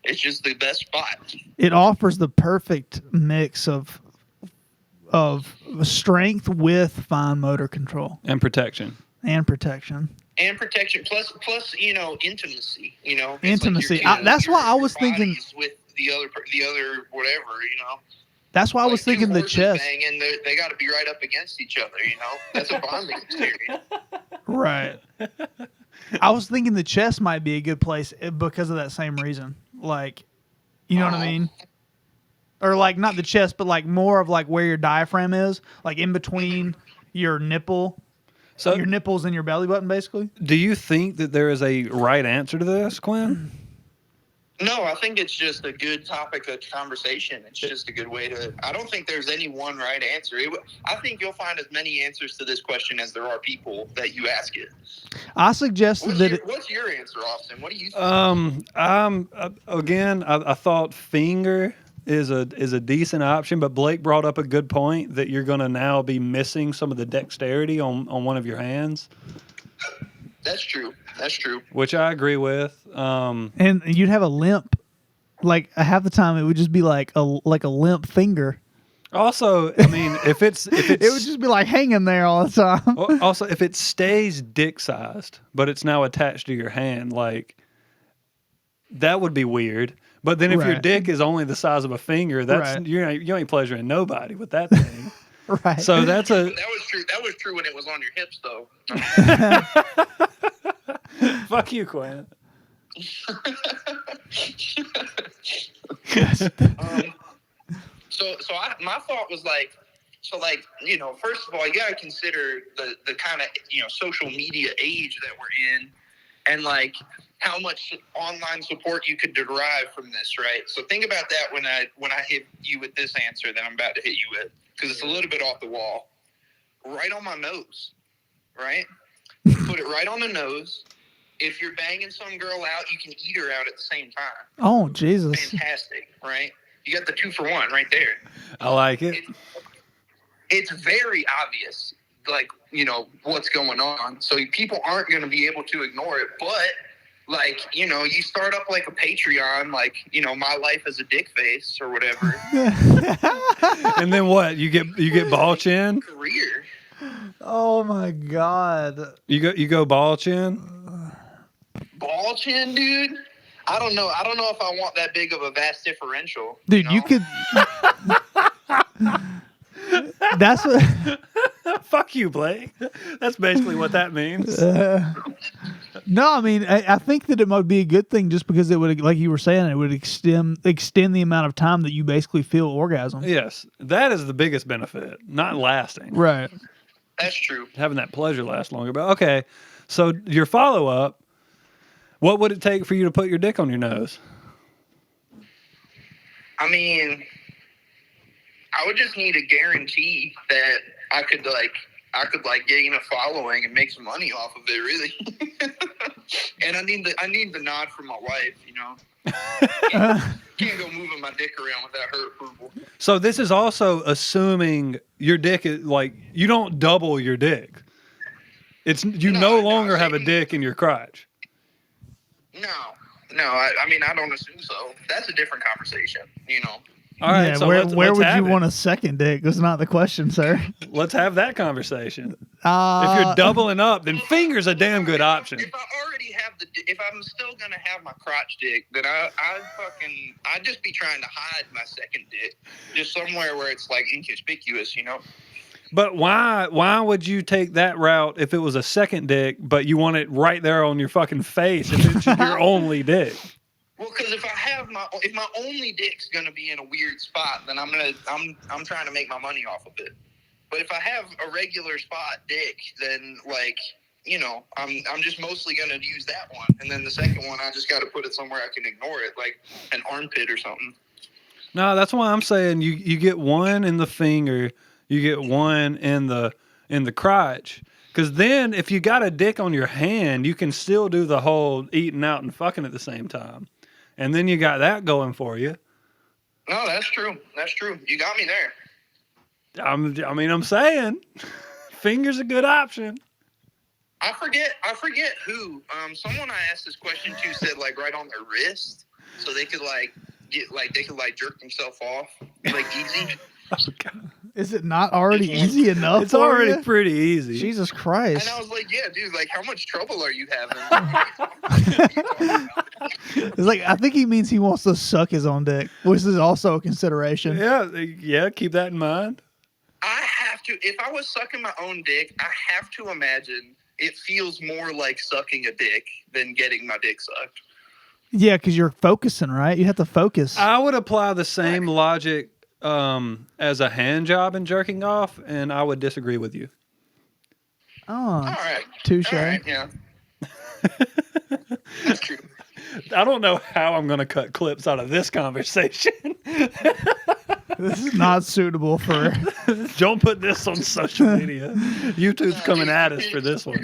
S3: it's just the best spot.
S2: It offers the perfect mix of strength with fine motor control
S1: And protection.
S2: and protection.
S3: And protection, plus intimacy. It's
S2: Intimacy.
S3: your
S2: That's why I was thinking.
S3: bodies with the other whatever.
S2: That's why I was thinking the chest.
S3: And they got to be right up against each other. That's a bonding experience.
S2: Right. I was thinking the chest might be a good place because of that same reason. You know what I mean? Or not the chest, but more of where your diaphragm is, in between your nipple.
S1: So
S2: Your nipples and your belly button, basically.
S1: do you think that there is a right answer to this, Quinn?
S3: No, I think it's just a good topic of conversation. It's just a good way to. I don't think there's any one right answer. I think you'll find as many answers to this question as there are people that you ask it.
S2: I suggested
S3: What's your answer, Austin? What do you think?
S1: I thought finger is a decent option, but Blake brought up a good point that you're going to now be missing some of the dexterity on one of your hands.
S3: That's true.
S1: Which I agree with.
S2: and you'd have a limp. Half the time, it would just be like a limp finger.
S1: Also, I mean, if it's
S2: It would just be hanging there all the time.
S1: also if it stays dick sized, but it's now attached to your hand, that would be weird. But then if your
S2: Right.
S1: dick is only the size of a finger, that's
S2: Right.
S1: you ain't pleasuring nobody with that thing.
S2: Right.
S1: So that's
S3: That was true. That was true when it was on your hips, though.
S1: fuck you, Quinn.
S3: My thought was first of all, you gotta consider the kind of social media age that we're in, and how much online support you could derive from this, right? So think about that when I hit you with this answer that I'm about to hit you with, because it's a little bit off the wall. Right on my nose, right? Put it right on the nose. If you're banging some girl out, you can eat her out at the same time.
S2: Oh, Jesus.
S3: Fantastic, right? You got the 2-for-1 right there.
S1: I like it.
S3: it's very obvious, like, you know, what's going on. So people aren't going to be able to ignore it. But, like, you know, you start up like a Patreon, like, you know, my life as a dick face or whatever.
S1: And then what? You get ball chin?
S3: Career.
S2: Oh my God.
S1: You go ball chin?
S3: Ball chin, dude? I don't know. I don't know if I want that big of a vast differential.
S2: Dude, you
S3: know?
S2: could. That's what.
S1: Fuck you, Blake. That's basically what that means.
S2: No, I mean, I think that it might be a good thing just because it would, like you were saying, it would extend the amount of time that you basically feel orgasm.
S1: Yes, that is the biggest benefit, not lasting.
S2: Right.
S3: That's true.
S1: Having that pleasure last longer. But okay, so your follow-up, what would it take for you to put your dick on your nose?
S3: I mean, I would just need a guarantee that I could gain a following and make some money off of it, really. And I need the nod from my wife, you know. Can't go moving my dick around without her approval.
S1: So this is also assuming your dick is like you don't double your dick. It's you no longer have a dick in your crotch.
S3: No. I mean, I don't assume so. That's a different conversation, you know.
S1: All right.
S2: Yeah,
S1: So
S2: where
S1: let's
S2: would
S1: have
S2: you
S1: it.
S2: want a second dick? That's not the question, sir.
S1: Let's have that conversation. If you're doubling up, then finger's a damn good option.
S3: If I already have if I'm still gonna have my crotch dick, then I'd just be trying to hide my second dick, just somewhere where it's like inconspicuous, you know.
S1: But why would you take that route if it was a second dick, but you want it right there on your fucking face if it's your only dick?
S3: Well, because if my only dick's gonna be in a weird spot, then I'm trying to make my money off of it. But if I have a regular spot dick, then like, you know, I'm just mostly gonna use that one, and then the second one I just got to put it somewhere I can ignore it, like an armpit or something.
S1: No, that's why I'm saying you get one in the finger, you get one in the crotch. Because then if you got a dick on your hand, you can still do the whole eating out and fucking at the same time. And then you got that going for you.
S3: No, that's true. That's true. You got me there.
S1: I'm saying finger's a good option.
S3: I forget who. Someone I asked this question to said like right on their wrist, so they could jerk themselves off like easy.
S1: Oh, God.
S2: Is it not already easy enough?
S1: It's already pretty easy.
S2: Jesus Christ.
S3: And I was like, yeah, dude, like how much trouble are you having?
S2: It's like, I think he means he wants to suck his own dick, which is also a consideration.
S1: Yeah, keep that in mind.
S3: I have to, if I was sucking my own dick, I have to imagine it feels more like sucking a dick than getting my dick sucked.
S2: Yeah, because you're focusing, right? You have to focus.
S1: I would apply the same logic as a hand job in jerking off, and I would disagree with you.
S2: Oh,
S3: All right.
S2: touche.
S3: All right, yeah. That's true.
S1: I don't know how I'm going to cut clips out of this conversation.
S2: This is not suitable for...
S1: Don't put this on social media. YouTube's coming at us for this one.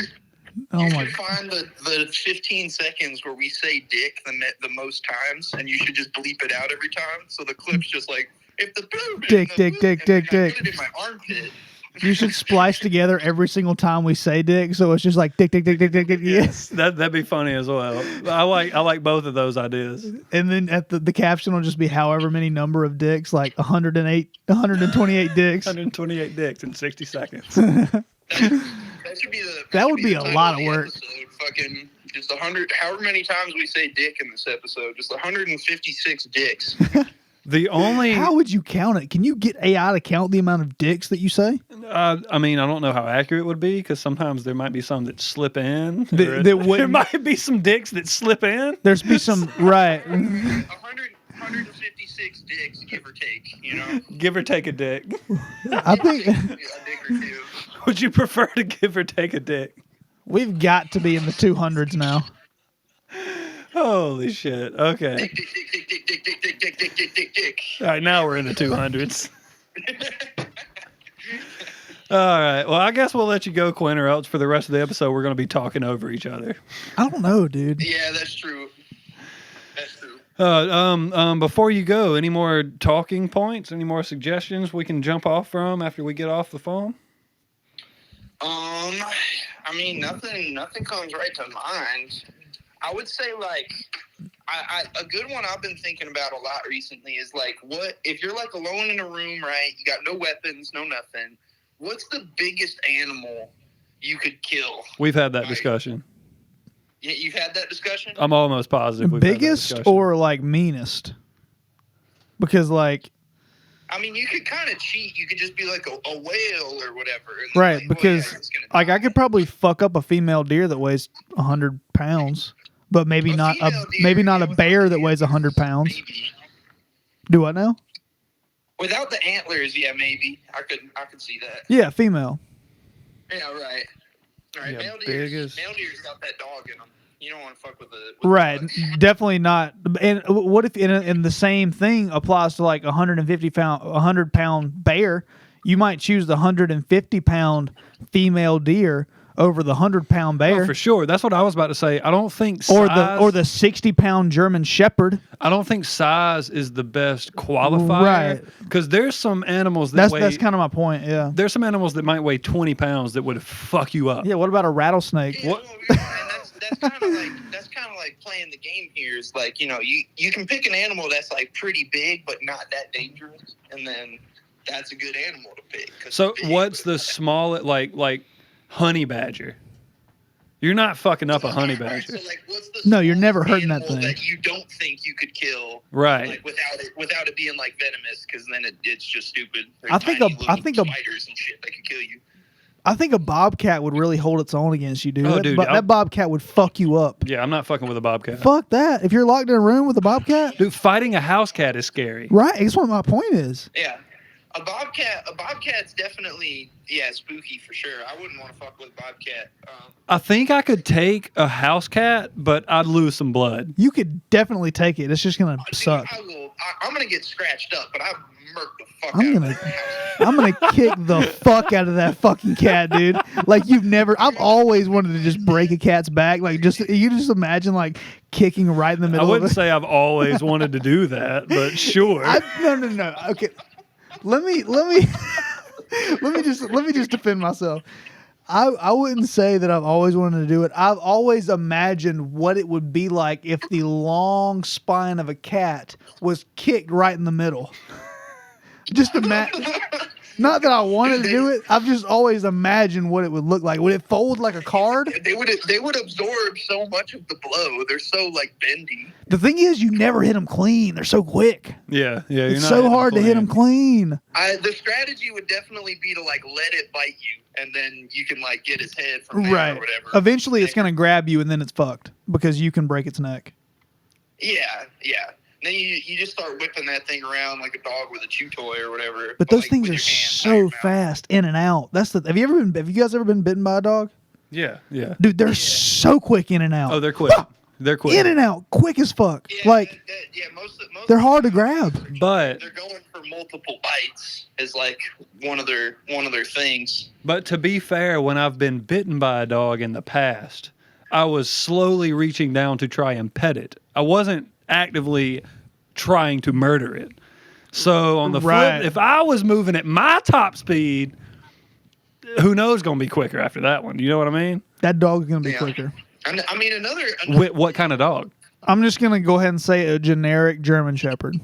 S2: Oh
S3: You
S2: my...
S3: should find the 15 seconds where we say dick the most times, and you should just bleep it out every time. So the clip's just like, if the boob
S2: Dick,
S3: is
S2: dick,
S3: the
S2: dick,
S3: boob,
S2: dick,
S3: and I
S2: dick.
S3: put it in my armpit.
S2: You should splice together every single time we say dick, so it's just like dick, dick, dick, dick, dick, dick. Yes.
S1: That'd be funny as well. I like both of those ideas.
S2: And then at the caption will just be however many number of dicks, like 128 dicks.
S1: 128 dicks in 60 seconds.
S3: That should be the.
S2: That would
S3: should
S2: be
S3: the
S2: a
S3: title
S2: lot
S3: of
S2: of
S3: the
S2: work.
S3: episode. Fucking just 100. However many times we say dick in this episode, just 156 dicks.
S1: The only
S2: How would you count it? Can you get AI to count the amount of dicks that you say?
S1: I mean, I don't know how accurate it would be because sometimes there might be some that slip in.
S2: That
S1: there
S2: wouldn't-
S1: might be some dicks that slip in.
S2: There's be some right.
S3: 156 dicks, give or take. You know,
S1: Give or take a dick.
S2: I think
S3: a dick or two.
S1: Would you prefer to give or take a dick?
S2: we've got to be in the 200s now.
S1: Holy shit. Okay.
S3: Dick, dick, dick, dick, dick, dick, dick, dick, dick, dick, dick, dick.
S1: All right, now we're in the 200s. All right. Well, I guess we'll let you go, Quinn, or else for the rest of the episode, we're going to be talking over each other.
S2: I don't know, dude.
S3: Yeah, that's true. That's true.
S1: Before you go, any more talking points? Any more suggestions we can jump off from after we get off the phone?
S3: I mean, nothing comes right to mind. I would say, like, a good one I've been thinking about a lot recently is, like, what if you're, like, alone in a room, right? You got no weapons, no nothing. What's the biggest animal you could kill?
S1: We've had that discussion.
S3: Yeah, you've had that discussion?
S1: I'm almost positive we've had that
S2: Biggest
S1: discussion.
S2: or like meanest? Because like,
S3: I mean, you could kind of cheat. You could just be like a whale or whatever. And
S2: right?
S3: like,
S2: Because
S3: it's gonna
S2: like
S3: die.
S2: I could probably fuck up a female deer that weighs 100 pounds, but maybe not a
S3: female deer,
S2: maybe not
S3: yeah,
S2: a
S3: without
S2: bear
S3: the
S2: that weighs 100 pounds.
S3: Maybe.
S2: Do what now?
S3: Without the antlers, yeah, maybe. I could see that.
S2: Yeah, female.
S3: Yeah, right. All right,
S1: Yeah,
S3: male
S1: biggest-
S3: deer's got that dog in them. You don't want to fuck with the
S2: Right,
S3: the
S2: definitely not. And what if in the same thing applies to like 100 pound bear? You might choose the 150 pound female deer over the 100 pound bear,
S1: Oh, for sure. That's what I was about to say. I don't think
S2: or
S1: size,
S2: the 60 pound German Shepherd.
S1: I don't think size is the best qualifier.
S2: Right.
S1: Because there's some animals that
S2: That's kind of my point. Yeah.
S1: there's some animals that might weigh 20 pounds that would fuck you up.
S2: Yeah. What about a rattlesnake?
S3: Yeah, well, and that's kind of like playing the game here. Is like, you know, you can pick an animal that's like pretty big but not that dangerous, and then that's a good animal to pick. 'Cause
S1: So
S3: it's big,
S1: what's
S3: but
S1: the
S3: it's not-
S1: smallest, like honey badger? You're not fucking up a honey
S3: Right,
S1: badger.
S3: so like, what's the
S2: No, you're never
S3: smallest
S2: hurting that
S3: animal
S2: thing.
S3: that you don't think you could kill,
S1: Right.
S3: Like without it being like venomous, because then it's just stupid. There's
S2: I think
S3: tiny
S2: a
S3: little spiders and shit that could kill you.
S2: I think a bobcat would really hold its own against you, dude.
S1: Oh, dude,
S2: that bobcat would fuck you up.
S1: Yeah, I'm not fucking with a bobcat.
S2: Fuck that. If you're locked in a room with a bobcat,
S1: Dude, fighting a house cat is scary.
S2: right? That's what my point is.
S3: Yeah. A bobcat's definitely, spooky for sure. I wouldn't want to fuck with a bobcat.
S1: I think I could take a house cat, but I'd lose some blood.
S2: You could definitely take it. It's just gonna
S3: Dude,
S2: suck.
S3: I'm gonna get scratched up, but I murk the fuck
S2: I'm
S3: out
S2: gonna-
S3: of that house.
S2: I'm gonna kick the fuck out of that fucking cat, dude. Like I've always wanted to just break a cat's back. Like you just imagine like kicking right in the
S1: I
S2: middle of
S1: wouldn't
S2: it.
S1: say I've always wanted to do that, but sure.
S2: No. Okay, let me just defend myself. I wouldn't say that I've always wanted to do it. I've always imagined what it would be like if the long spine of a cat was kicked right in the middle. Just imagine. Not that I wanted to do it. I've just always imagined what it would look like. Would it fold like a card?
S3: They would absorb so much of the blow. They're so like bendy.
S2: The thing is, you never hit them clean. They're so quick.
S1: Yeah. You're
S2: It's
S1: not
S2: so
S1: hitting
S2: hard to hit them clean.
S3: The strategy would definitely be to like let it bite you, and then you can like get its head from there
S2: Right.
S3: or whatever.
S2: Eventually, it's gonna grab you, and then it's fucked because you can break its neck.
S3: Yeah. Then you just start whipping that thing around like a dog with a chew toy or whatever.
S2: But those
S3: like,
S2: things
S3: with
S2: are
S3: your hand, not
S2: so
S3: your mouth.
S2: fast, in and out. Have you guys ever been bitten by a dog?
S1: Yeah.
S2: Dude, they're so quick in and out.
S1: Oh, they're quick. They're quick.
S2: In and out, quick as fuck.
S3: Yeah,
S2: Like
S3: most
S2: they're
S3: of
S2: hard
S3: the
S2: to grab.
S3: time,
S1: But-
S3: they're going for multiple bites is like one of their things.
S1: But to be fair, when I've been bitten by a dog in the past, I was slowly reaching down to try and pet it. I wasn't actively trying to murder it. So on the
S2: Right.
S1: flip, if I was moving at my top speed, who knows going to be quicker after that one? You know what I mean?
S2: That dog's gonna be
S3: Yeah.
S2: quicker.
S3: And I mean another
S1: What kind of dog?
S2: I'm just gonna go ahead and say a generic German Shepherd.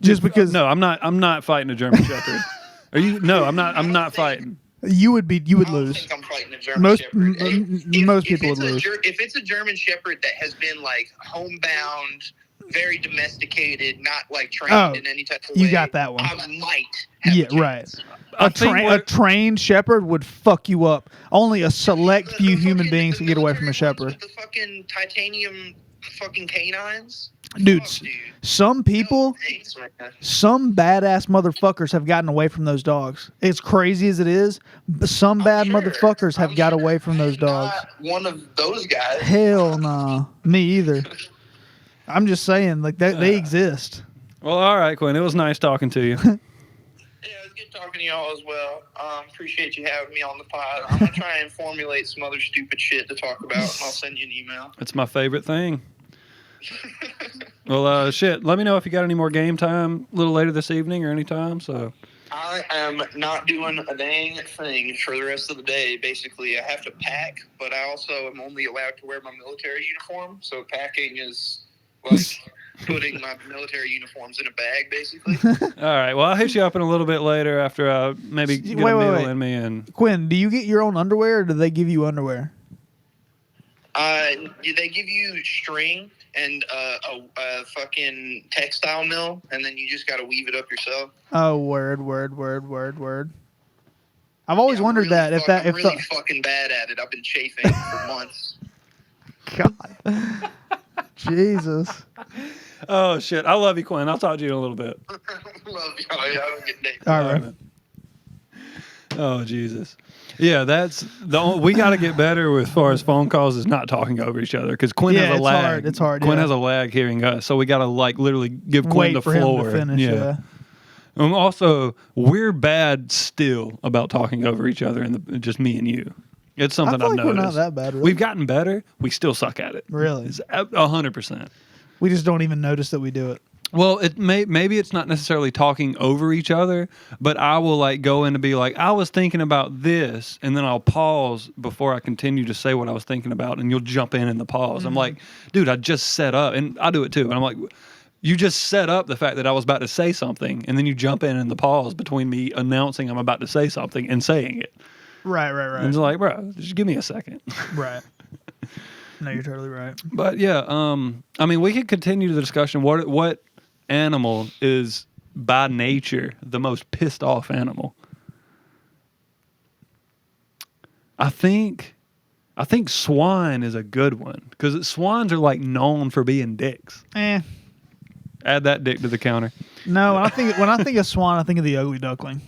S2: Just because
S1: No, I'm not fighting a German Shepherd. Are you? No, I'm not fighting.
S2: you would
S3: I
S2: lose.
S3: don't think I'm fighting a German
S2: Most-
S3: Shepherd.
S2: most people
S3: it's
S2: would
S3: a
S2: lose.
S3: If it's a German Shepherd that has been like homebound, very domesticated, not like trained
S2: Oh,
S3: in any type of
S2: you
S3: way,
S2: got that one.
S3: I might have
S2: Yeah,
S3: a chance.
S2: right.
S1: I
S2: A
S1: think what-
S2: trained shepherd would fuck you up. Only a select
S3: The
S2: few human
S3: fucking-
S2: beings
S3: the
S2: can get away from a
S3: military ones
S2: shepherd.
S3: with the fucking titanium fucking canines.
S2: Dude,
S3: Fuck,
S2: some people,
S3: No, thanks, man.
S2: some badass motherfuckers have gotten away from those dogs. As crazy as it is, some bad
S3: I'm sure.
S2: motherfuckers have
S3: I'm
S2: got
S3: sure.
S2: away from those
S3: I'm
S2: dogs.
S3: not one of those guys.
S2: Hell nah. Me either. I'm just saying, like they exist.
S1: Well, all right, Quinn. It was nice talking to you.
S3: Yeah, it was good talking to y'all as well. Appreciate you having me on the pod. I'm gonna try and formulate some other stupid shit to talk about, and I'll send you an email.
S1: It's my favorite thing. Well, shit. Let me know if you got any more game time a little later this evening or anytime. So
S3: I am not doing a dang thing for the rest of the day. Basically, I have to pack, but I also am only allowed to wear my military uniform. So packing is like putting my military uniforms in a bag, basically.
S1: all right. Well, I'll hit you up in a little bit later after I maybe get a meal in me. And
S2: Quinn, do you get your own underwear, or do they give you underwear?
S3: They give you string and a fucking textile mill, and then you just got to weave it up yourself.
S2: Oh, word. I've always wondered that
S3: I'm really fucking bad at it. I've been chafing for months.
S2: God, Jesus.
S1: oh shit! I love you, Quinn. I'll talk to you in a little bit.
S3: Love you. I don't get named.
S2: All right.
S1: Oh Jesus. Yeah, that's we got to get better with as far as phone calls is not talking over each other because Quinn has a lag.
S2: It's hard.
S1: Quinn has a lag hearing us, so we got to like literally give Quinn the floor.
S2: Him to finish, yeah.
S1: And also, we're bad still about talking over each other, and just me and you. It's something I've noticed.
S2: We're not that bad. Really.
S1: We've gotten better. We still suck at it.
S2: Really,
S1: it's 100%.
S2: We just don't even notice that we do it.
S1: Well, maybe it's not necessarily talking over each other, but I will like go in to be like, I was thinking about this, and then I'll pause before I continue to say what I was thinking about, and you'll jump in the pause. Mm-hmm. I'm like, dude, I just set up, and I do it too. And I'm like, you just set up the fact that I was about to say something, and then you jump in the pause between me announcing I'm about to say something and saying it.
S2: Right.
S1: And it's like, bro, just give me a second.
S2: Right. No, you're totally right.
S1: But yeah, I mean, we could continue the discussion. What animal is by nature the most pissed off animal? I think swine is a good one because swines are like known for being dicks.
S2: Add
S1: that dick to the counter.
S2: No, when I think of swan, I think of the ugly duckling.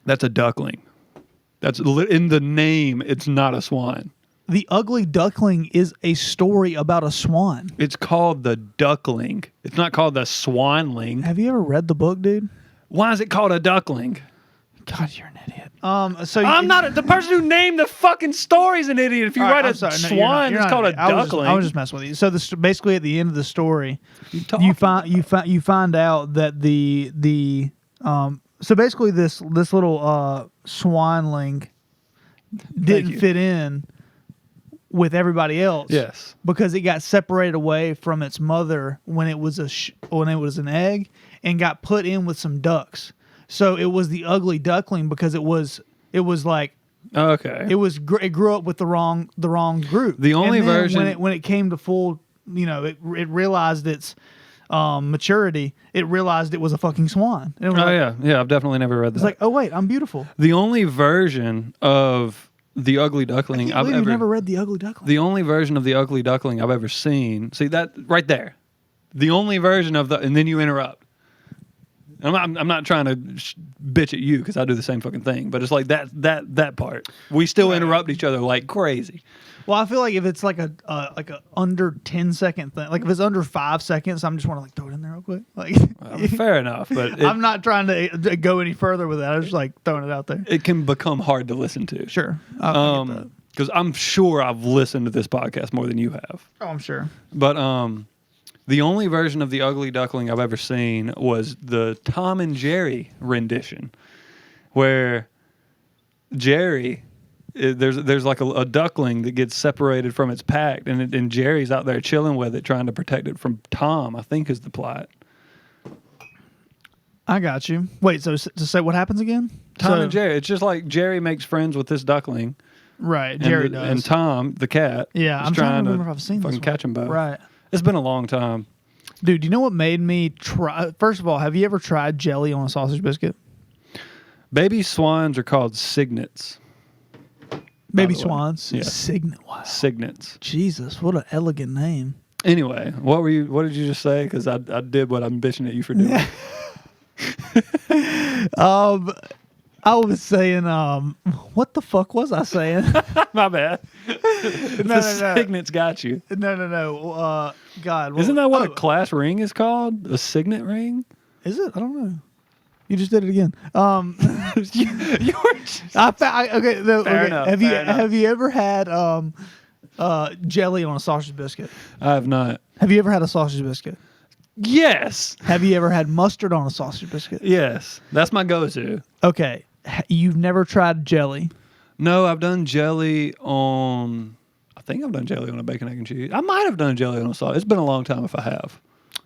S1: That's a duckling. That's in the name. It's not a swine.
S2: The ugly duckling is a story about a swan.
S1: It's called the duckling. It's not called the swineling.
S2: Have you ever read the book, dude?
S1: Why is it called a duckling?
S2: God, you're an idiot.
S1: I'm not the person who named the fucking story's an idiot. If you write a swan, it's called a duckling.
S2: I was just messing with you. So basically, at the end of the story, you find out that so basically this little swineling didn't fit in with everybody else.
S1: Yes,
S2: because it got separated away from its mother when it was an egg and got put in with some ducks. So it was the ugly duckling because it was like
S1: okay.
S2: It grew up with the wrong group.
S1: The only version
S2: when it came to full, it realized its maturity. It realized it was a fucking swan. And
S1: yeah. I've definitely never read that.
S2: It's like, oh wait, I'm beautiful.
S1: The only version of the ugly duckling
S2: I've never read the ugly duckling.
S1: The only version of the ugly duckling I've ever seen. See that right there. The only version of and then you interrupt. I'm not trying to bitch at you because I do the same fucking thing, but it's like that part. We still interrupt each other like crazy.
S2: Well, I feel like if it's like a under 10-second thing, like if it's under 5 seconds, I'm just want to like throw it in there real quick. Like
S1: fair enough, but
S2: I'm not trying to go any further with that. I'm just like throwing it out there.
S1: It can become hard to listen to.
S2: Sure,
S1: because I'm sure I've listened to this podcast more than you have.
S2: Oh, I'm sure.
S1: But the only version of the ugly duckling I've ever seen was the Tom and Jerry rendition, where Jerry, there's like a duckling that gets separated from its pack, and Jerry's out there chilling with it, trying to protect it from Tom, I think is the plot.
S2: I got you. Wait, so to say what happens again?
S1: Tom and Jerry. It's just like Jerry makes friends with this duckling.
S2: Right, Jerry does.
S1: And Tom, the cat,
S2: I'm trying to remember if I've seen
S1: fucking
S2: this
S1: catch them both.
S2: Right.
S1: It's been a long time.
S2: Dude, you know what made me try? First of all, have you ever tried jelly on a sausage biscuit?
S1: Baby swans are called cygnets.
S2: Baby swans?
S1: Yeah.
S2: Cygnet. Wow.
S1: Cygnets.
S2: Jesus, what an elegant name.
S1: Anyway, what did you just say? Because I did what I'm bitching at you for doing.
S2: I was saying, what the fuck was I saying?
S1: My bad. The cygnets got you.
S2: No. God.
S1: Isn't that what a class ring is called? A signet ring?
S2: Is it? I don't know. You just did it again.
S1: You were just...
S2: Okay.
S1: Fair enough.
S2: Have you ever had Jelly on a sausage biscuit.
S1: I have not.
S2: Have you ever had a sausage biscuit?
S1: Yes.
S2: Have you ever had mustard on a sausage biscuit?
S1: Yes. That's my go-to.
S2: Okay. You've never tried jelly.
S1: No, I've done jelly on... I think I've done jelly on a bacon, egg, and cheese. I might have done jelly on a sauce. It's been a long time if I have.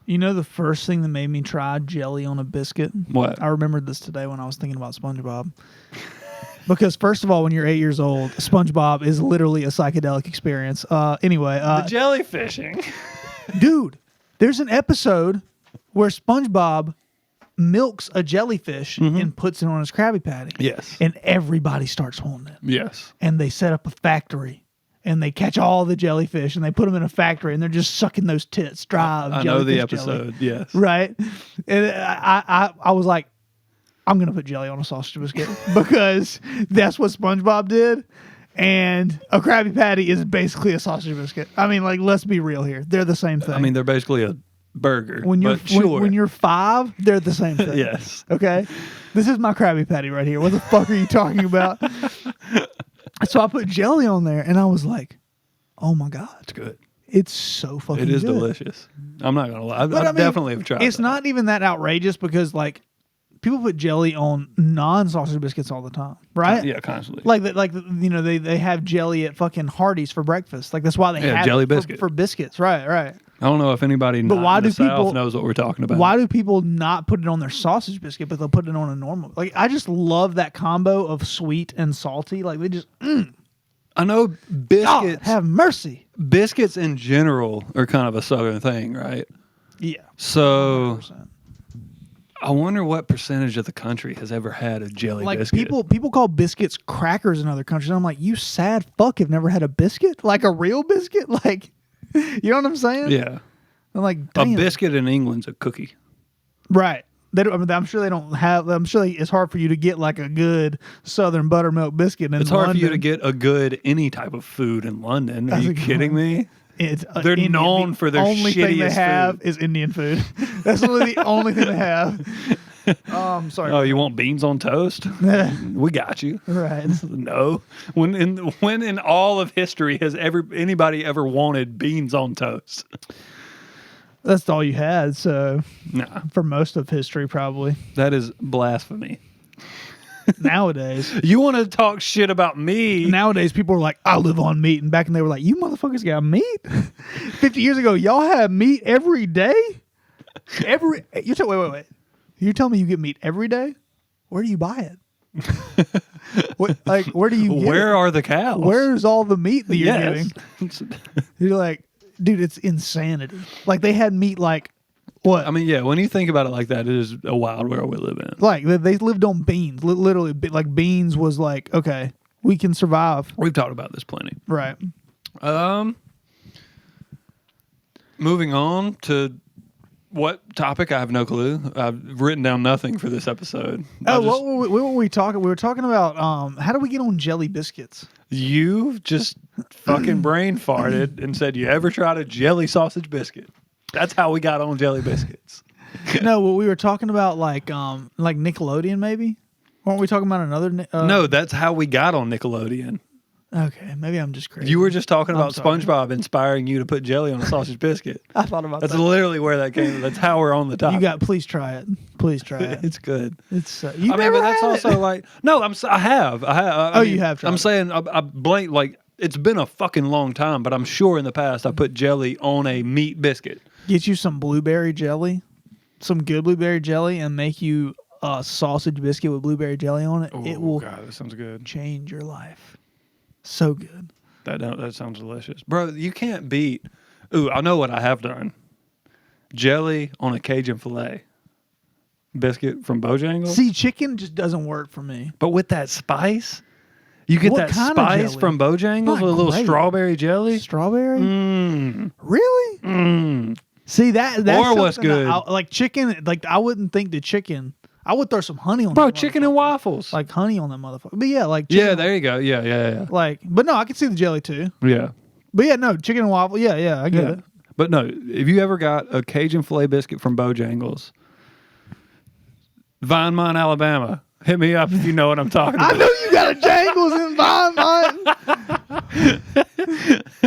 S2: You know the first thing that made me try jelly on a biscuit?
S1: What?
S2: I remembered this today when I was thinking about SpongeBob. Because first of all, when you're 8 years old, SpongeBob is literally a psychedelic experience. Anyway.
S1: The jellyfishing.
S2: Dude, there's an episode where SpongeBob milks a jellyfish and puts it on his Krabby Patty.
S1: Yes.
S2: And everybody starts wanting it.
S1: Yes.
S2: And they set up a factory. And they catch all the jellyfish and they put them in a factory and they're just sucking those tits dry.
S1: I know the episode, yes.
S2: Right? And I was like, I'm going to put jelly on a sausage biscuit because that's what SpongeBob did. And a Krabby Patty is basically a sausage biscuit. I mean, like, let's be real here. They're the same thing.
S1: I mean, they're basically a burger.
S2: when you're
S1: but sure.
S2: when you're 5, they're the same thing.
S1: Yes.
S2: Okay? This is my Krabby Patty right here. What the fuck are you talking about? So I put jelly on there, and I was like, "Oh my god,
S1: It's good.
S2: it's so fucking
S1: It is
S2: good."
S1: delicious. I'm not gonna lie. I
S2: But I mean,
S1: definitely have tried.
S2: It's
S1: that.
S2: not even that outrageous because like people put jelly on non-sausage biscuits all the time, right?
S1: Yeah, constantly.
S2: Like you know they have jelly at fucking Hardee's for breakfast. Like that's why they have
S1: jelly
S2: it
S1: biscuit.
S2: for biscuits. Right.
S1: I don't know if anybody
S2: But
S1: not
S2: why
S1: in the
S2: do people-
S1: South knows what we're talking about.
S2: Why do people not put it on their sausage biscuit, but they'll put it on a normal? Like I just love that combo of sweet and salty. Like they just
S1: I know
S2: God
S1: biscuits.
S2: have mercy.
S1: Biscuits in general are kind of a Southern thing, right?
S2: Yeah.
S1: So
S2: 100%.
S1: I wonder what percentage of the country has ever had a jelly
S2: Like
S1: biscuit.
S2: people call biscuits crackers in other countries. And I'm like, you sad fuck have never had a biscuit? Like a real biscuit? Like, you know what I'm saying?
S1: Yeah.
S2: I'm like,
S1: A
S2: damn.
S1: biscuit in England's a cookie.
S2: Right. They don't, I mean, I'm sure they don't have. I'm sure it's hard for you to get like a good Southern buttermilk biscuit in
S1: It's hard
S2: London.
S1: for you to get a good any type of food in London. Are
S2: That's
S1: you
S2: a good
S1: kidding
S2: one.
S1: me?
S2: It's
S1: They're
S2: Indian.
S1: known
S2: The
S1: for their
S2: only thing they
S1: shittiest
S2: have
S1: food.
S2: is Indian food. That's literally the only thing they have. Sorry.
S1: Oh, you want beans on toast? We got you.
S2: Right.
S1: No. When in all of history has anybody ever wanted beans on toast?
S2: That's all you had. So
S1: Nah.
S2: for most of history, probably
S1: That is blasphemy.
S2: nowadays.
S1: You want to talk shit about me?
S2: Nowadays, people are like, I live on meat. And back then, they were like, you motherfuckers got meat? 50 years ago, y'all have meat every day? Wait. You tell me you get meat every day? Where do you buy it? Where do you get
S1: Where
S2: it?
S1: are the cows?
S2: Where's all the meat that you're
S1: Yes.
S2: getting? You're like, dude, it's insanity. Like, they had meat like, what?
S1: I mean, yeah, when you think about it like that, it is a wild world we live in.
S2: Like, they lived on beans. Literally, like, beans was like, okay, we can survive.
S1: We've talked about this plenty.
S2: Right.
S1: Moving on to what topic? I have no clue. I've written down nothing for this episode.
S2: What were we talking? We were talking about how do we get on jelly biscuits?
S1: You just fucking brain farted and said, you ever tried a jelly sausage biscuit? That's how we got on jelly biscuits.
S2: No, well, we were talking about like Nickelodeon, maybe. Weren't we talking about another?
S1: No, that's how we got on Nickelodeon.
S2: Okay, maybe I'm just crazy.
S1: You were just talking about
S2: sorry.
S1: SpongeBob inspiring you to put jelly on a sausage biscuit.
S2: I thought about
S1: That's
S2: that.
S1: literally where that came. That's how we're on the topic.
S2: Please try it. Please try it.
S1: It's good.
S2: It's.
S1: I mean, but that's also like no. I have.
S2: Oh, you have tried
S1: I'm
S2: it.
S1: saying I blank like it's been a fucking long time, but I'm sure in the past I put jelly on a meat biscuit.
S2: Get you some blueberry jelly, some good blueberry jelly, and make you a sausage biscuit with blueberry jelly on it. It will
S1: God, that sounds good.
S2: change your life. So good.
S1: That sounds delicious, bro. You can't beat. Ooh, I know what I have done. Jelly on a Cajun filet biscuit from Bojangles.
S2: See, chicken just doesn't work for me.
S1: But with that spice, you get
S2: What
S1: that
S2: kind of
S1: spice
S2: jelly?
S1: from Bojangles
S2: Not
S1: with a little
S2: great.
S1: strawberry jelly.
S2: Strawberry?
S1: Mmm.
S2: Really?
S1: Mmm.
S2: See that's
S1: Or what's
S2: something that
S1: good?
S2: like chicken. Like I wouldn't think the chicken. I would throw some honey on.
S1: Bro,
S2: that
S1: chicken
S2: motherfucker.
S1: and waffles.
S2: Like honey on that motherfucker. But yeah, like chicken,
S1: Yeah, there you go. Yeah.
S2: like. But no, I can see the jelly too.
S1: Yeah.
S2: But yeah, no chicken and waffle. Yeah, I get it.
S1: But no, if you ever got a Cajun filet biscuit from Bojangles, Vine Mine, Alabama, hit me up if you know what I'm talking
S2: I
S1: about.
S2: know you got a Jangles in Vine,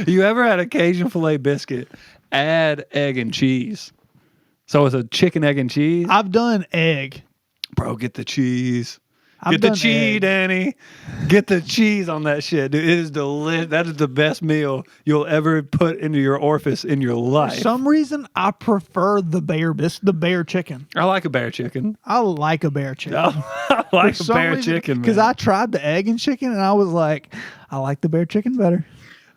S1: You ever had a Cajun filet biscuit? Add egg and cheese. So it's a chicken, egg, and cheese.
S2: I've done egg.
S1: Bro, get the cheese.
S2: I've
S1: Get the
S2: done
S1: cheese,
S2: egg.
S1: Danny. Get the cheese on that shit, dude. It is delicious. That is the best meal you'll ever put into your orifice in your life.
S2: For some reason, I prefer the bear chicken.
S1: I like a bear chicken.
S2: I like a bear chicken.
S1: I like a bear chicken,
S2: Because
S1: man.
S2: I tried the egg and chicken, and I was like, I like the bear chicken better.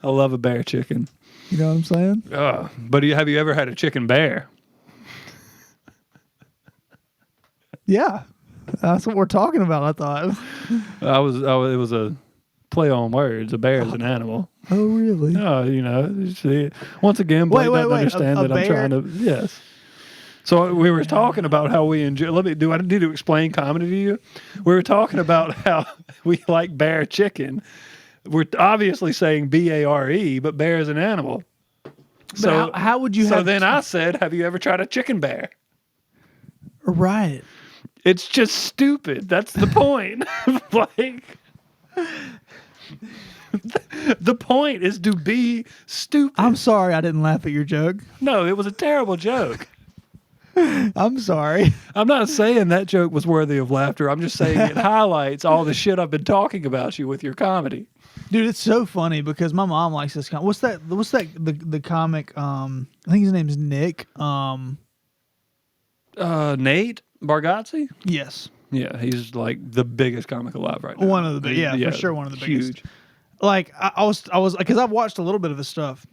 S1: I love a bear chicken.
S2: You know what I'm saying?
S1: But have you ever had a chicken bear?
S2: Yeah. That's what we're talking about, I thought.
S1: It was a play on words. A bear is an animal.
S2: Oh, really?
S1: No, you see, once again, Blake doesn't understand
S2: a
S1: that I'm trying to. Yes. So we were talking about how we enjoy. I need to explain comedy to you? We were talking about how we like bear chicken. We're obviously saying BARE, but bear is an animal. So
S2: how would you
S1: So
S2: have...
S1: then I said, have you ever tried a chicken bear?
S2: Right.
S1: It's just stupid. That's the point. Like, the point is to be stupid.
S2: I'm sorry I didn't laugh at your joke.
S1: No, it was a terrible joke.
S2: I'm sorry.
S1: I'm not saying that joke was worthy of laughter. I'm just saying it highlights all the shit I've been talking about you with your comedy.
S2: Dude, it's so funny because my mom likes this comic. What's that the comic I think his name's Nick.
S1: Nate Bargatze?
S2: Yes.
S1: Yeah, he's like the biggest comic alive right now.
S2: One of the for sure one of the biggest.
S1: Huge.
S2: Like I was because I've watched a little bit of his stuff.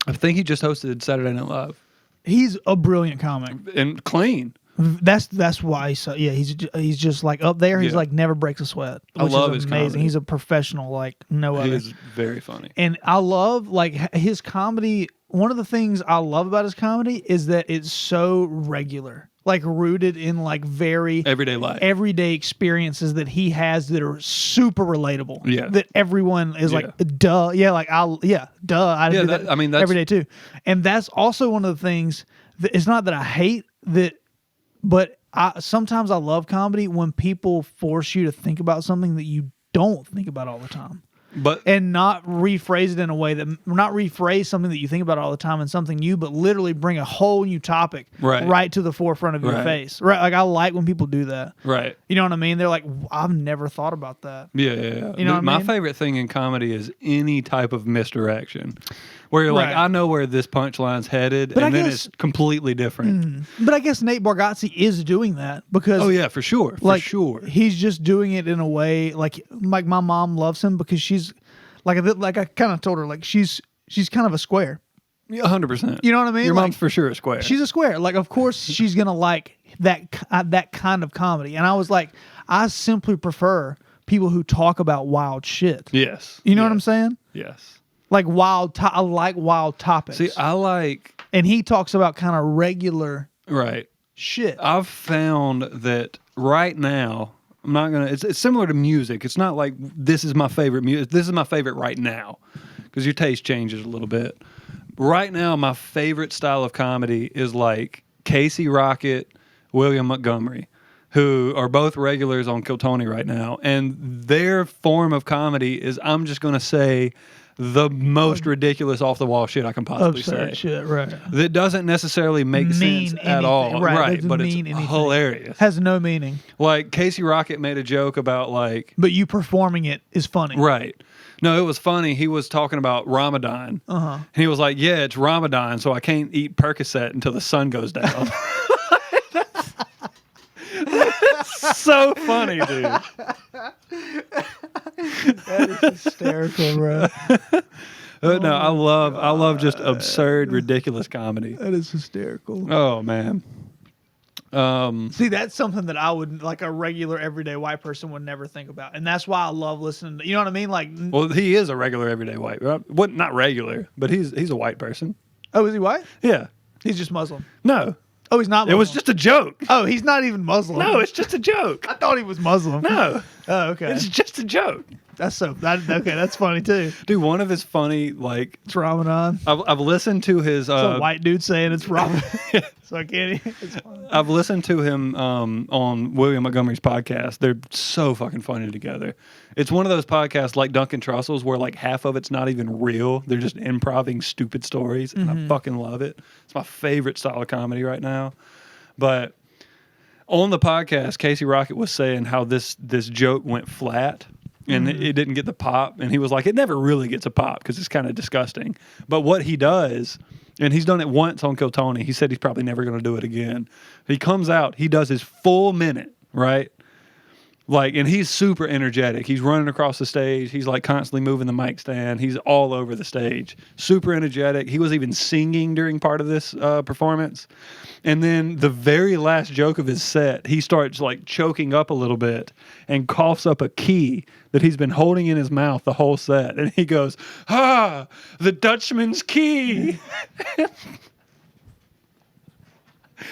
S1: I think he just hosted Saturday Night Live.
S2: He's a brilliant comic.
S1: And clean.
S2: That's why he's just like up there. He's
S1: Yeah.
S2: like never breaks a sweat.
S1: I
S2: Which
S1: love
S2: is
S1: his
S2: amazing.
S1: comedy.
S2: He's a professional like no
S1: He
S2: other.
S1: is very funny.
S2: And I love like his comedy. One of the things I love about his comedy is that it's so regular, like rooted in like very
S1: Everyday life.
S2: everyday experiences that he has that are super relatable.
S1: Yeah.
S2: That everyone is like, duh. Yeah, like duh. I do that.
S1: I mean, that's
S2: every day too. And that's also one of the things that it's not that I hate that, but sometimes I love comedy when people force you to think about something that you don't think about all the time.
S1: But
S2: And not rephrase it in a way that not rephrase something that you think about all the time and something new, but literally bring a whole new topic right to the forefront of your
S1: Right.
S2: face. Right. Like I like when people do that.
S1: right.
S2: You know what I mean? They're like, I've never thought about that.
S1: Yeah.
S2: You know what I
S1: My
S2: mean?
S1: favorite thing in comedy is any type of misdirection. Where you're like,
S2: Right.
S1: I know where this punchline's headed,
S2: But
S1: and
S2: I
S1: then
S2: guess-
S1: it's completely different.
S2: But I guess Nate Bargatze is doing that because
S1: Oh yeah, for sure. For
S2: like
S1: sure.
S2: he's just doing it in a way like my mom loves him because she's like I kind of told her like she's kind of a square.
S1: Yeah, 100%.
S2: You know what I mean?
S1: Your
S2: Like,
S1: mom's for sure a square.
S2: She's a square. Like, of course, she's gonna like that kind of comedy. And I was like, I simply prefer people who talk about wild shit.
S1: yes.
S2: You know what I'm saying?
S1: Yes.
S2: Like I like wild topics.
S1: See, I like
S2: and he talks about kind of regular
S1: right.
S2: shit.
S1: I've found that right now, I'm not gonna. It's similar to music. It's not like this is my favorite music. This is my favorite right now, because your taste changes a little bit. Right now, my favorite style of comedy is like Casey Rocket, William Montgomery, who are both regulars on Kill Tony right now, and their form of comedy is I'm just gonna say the most ridiculous off the wall shit I can possibly
S2: Absurd
S1: say.
S2: shit, right?
S1: That doesn't necessarily make
S2: Mean
S1: sense at
S2: anything,
S1: all,
S2: right,
S1: right?
S2: doesn't
S1: But it's
S2: mean anything.
S1: hilarious.
S2: Has no meaning,
S1: Like Casey Rocket made a joke about like
S2: but you performing it is funny.
S1: right. No, it was funny. He was talking about Ramadan.
S2: Uh-huh.
S1: And he was like, "Yeah, it's Ramadan, so I can't eat Percocet until the sun goes down." That's so funny, dude.
S2: That is hysterical, bro.
S1: No, I love just absurd, ridiculous comedy.
S2: That is hysterical.
S1: Oh man.
S2: See, that's something that I would like a regular everyday white person would never think about, and that's why I love listening to, you know what I mean? Like,
S1: Well, he is a regular everyday white. What? Not regular, but he's a white person.
S2: oh, is he white?
S1: Yeah.
S2: He's just Muslim.
S1: No,
S2: Oh, he's not
S1: it
S2: Muslim.
S1: was just a joke.
S2: Oh, he's not even Muslim.
S1: No, it's just a joke.
S2: I thought he was Muslim.
S1: No,
S2: Oh, okay.
S1: it's just a joke.
S2: Okay, that's funny too.
S1: Dude, one of his funny, like,
S2: It's Ramadan.
S1: I've listened to his.
S2: It's a white dude saying it's Ramadan. So I can't. It's funny.
S1: I've listened to him on William Montgomery's podcast. They're so fucking funny together. It's one of those podcasts like Duncan Trussell's where like half of it's not even real. They're just improving stupid stories, and I fucking love it. It's my favorite style of comedy right now. But on the podcast, Casey Rocket was saying how this joke went flat. And it didn't get the pop. And he was like, it never really gets a pop because it's kind of disgusting. But what he does, and he's done it once on Kill Tony. He said he's probably never going to do it again. He comes out, he does his full minute, right? Like, and he's super energetic. He's running across the stage. He's like constantly moving the mic stand. He's all over the stage. Super energetic. He was even singing during part of this performance. And then the very last joke of his set, he starts like choking up a little bit and coughs up a key that he's been holding in his mouth the whole set. And he goes, the Dutchman's key.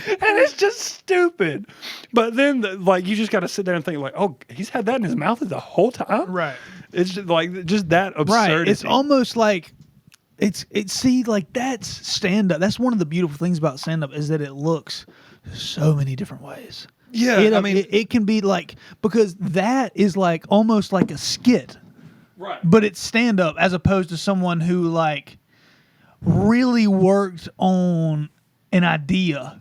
S1: And it's just stupid. But then, you just got to sit there and think, like, oh, he's had that in his mouth the whole time?
S2: Right.
S1: It's just, like, just that absurdity.
S2: Right. It's almost like, that's stand-up. That's one of the beautiful things about stand-up is that it looks so many different ways.
S1: Yeah,
S2: it can be like, because that is like almost like a skit.
S1: Right.
S2: But it's stand-up as opposed to someone who, like, really worked on an idea.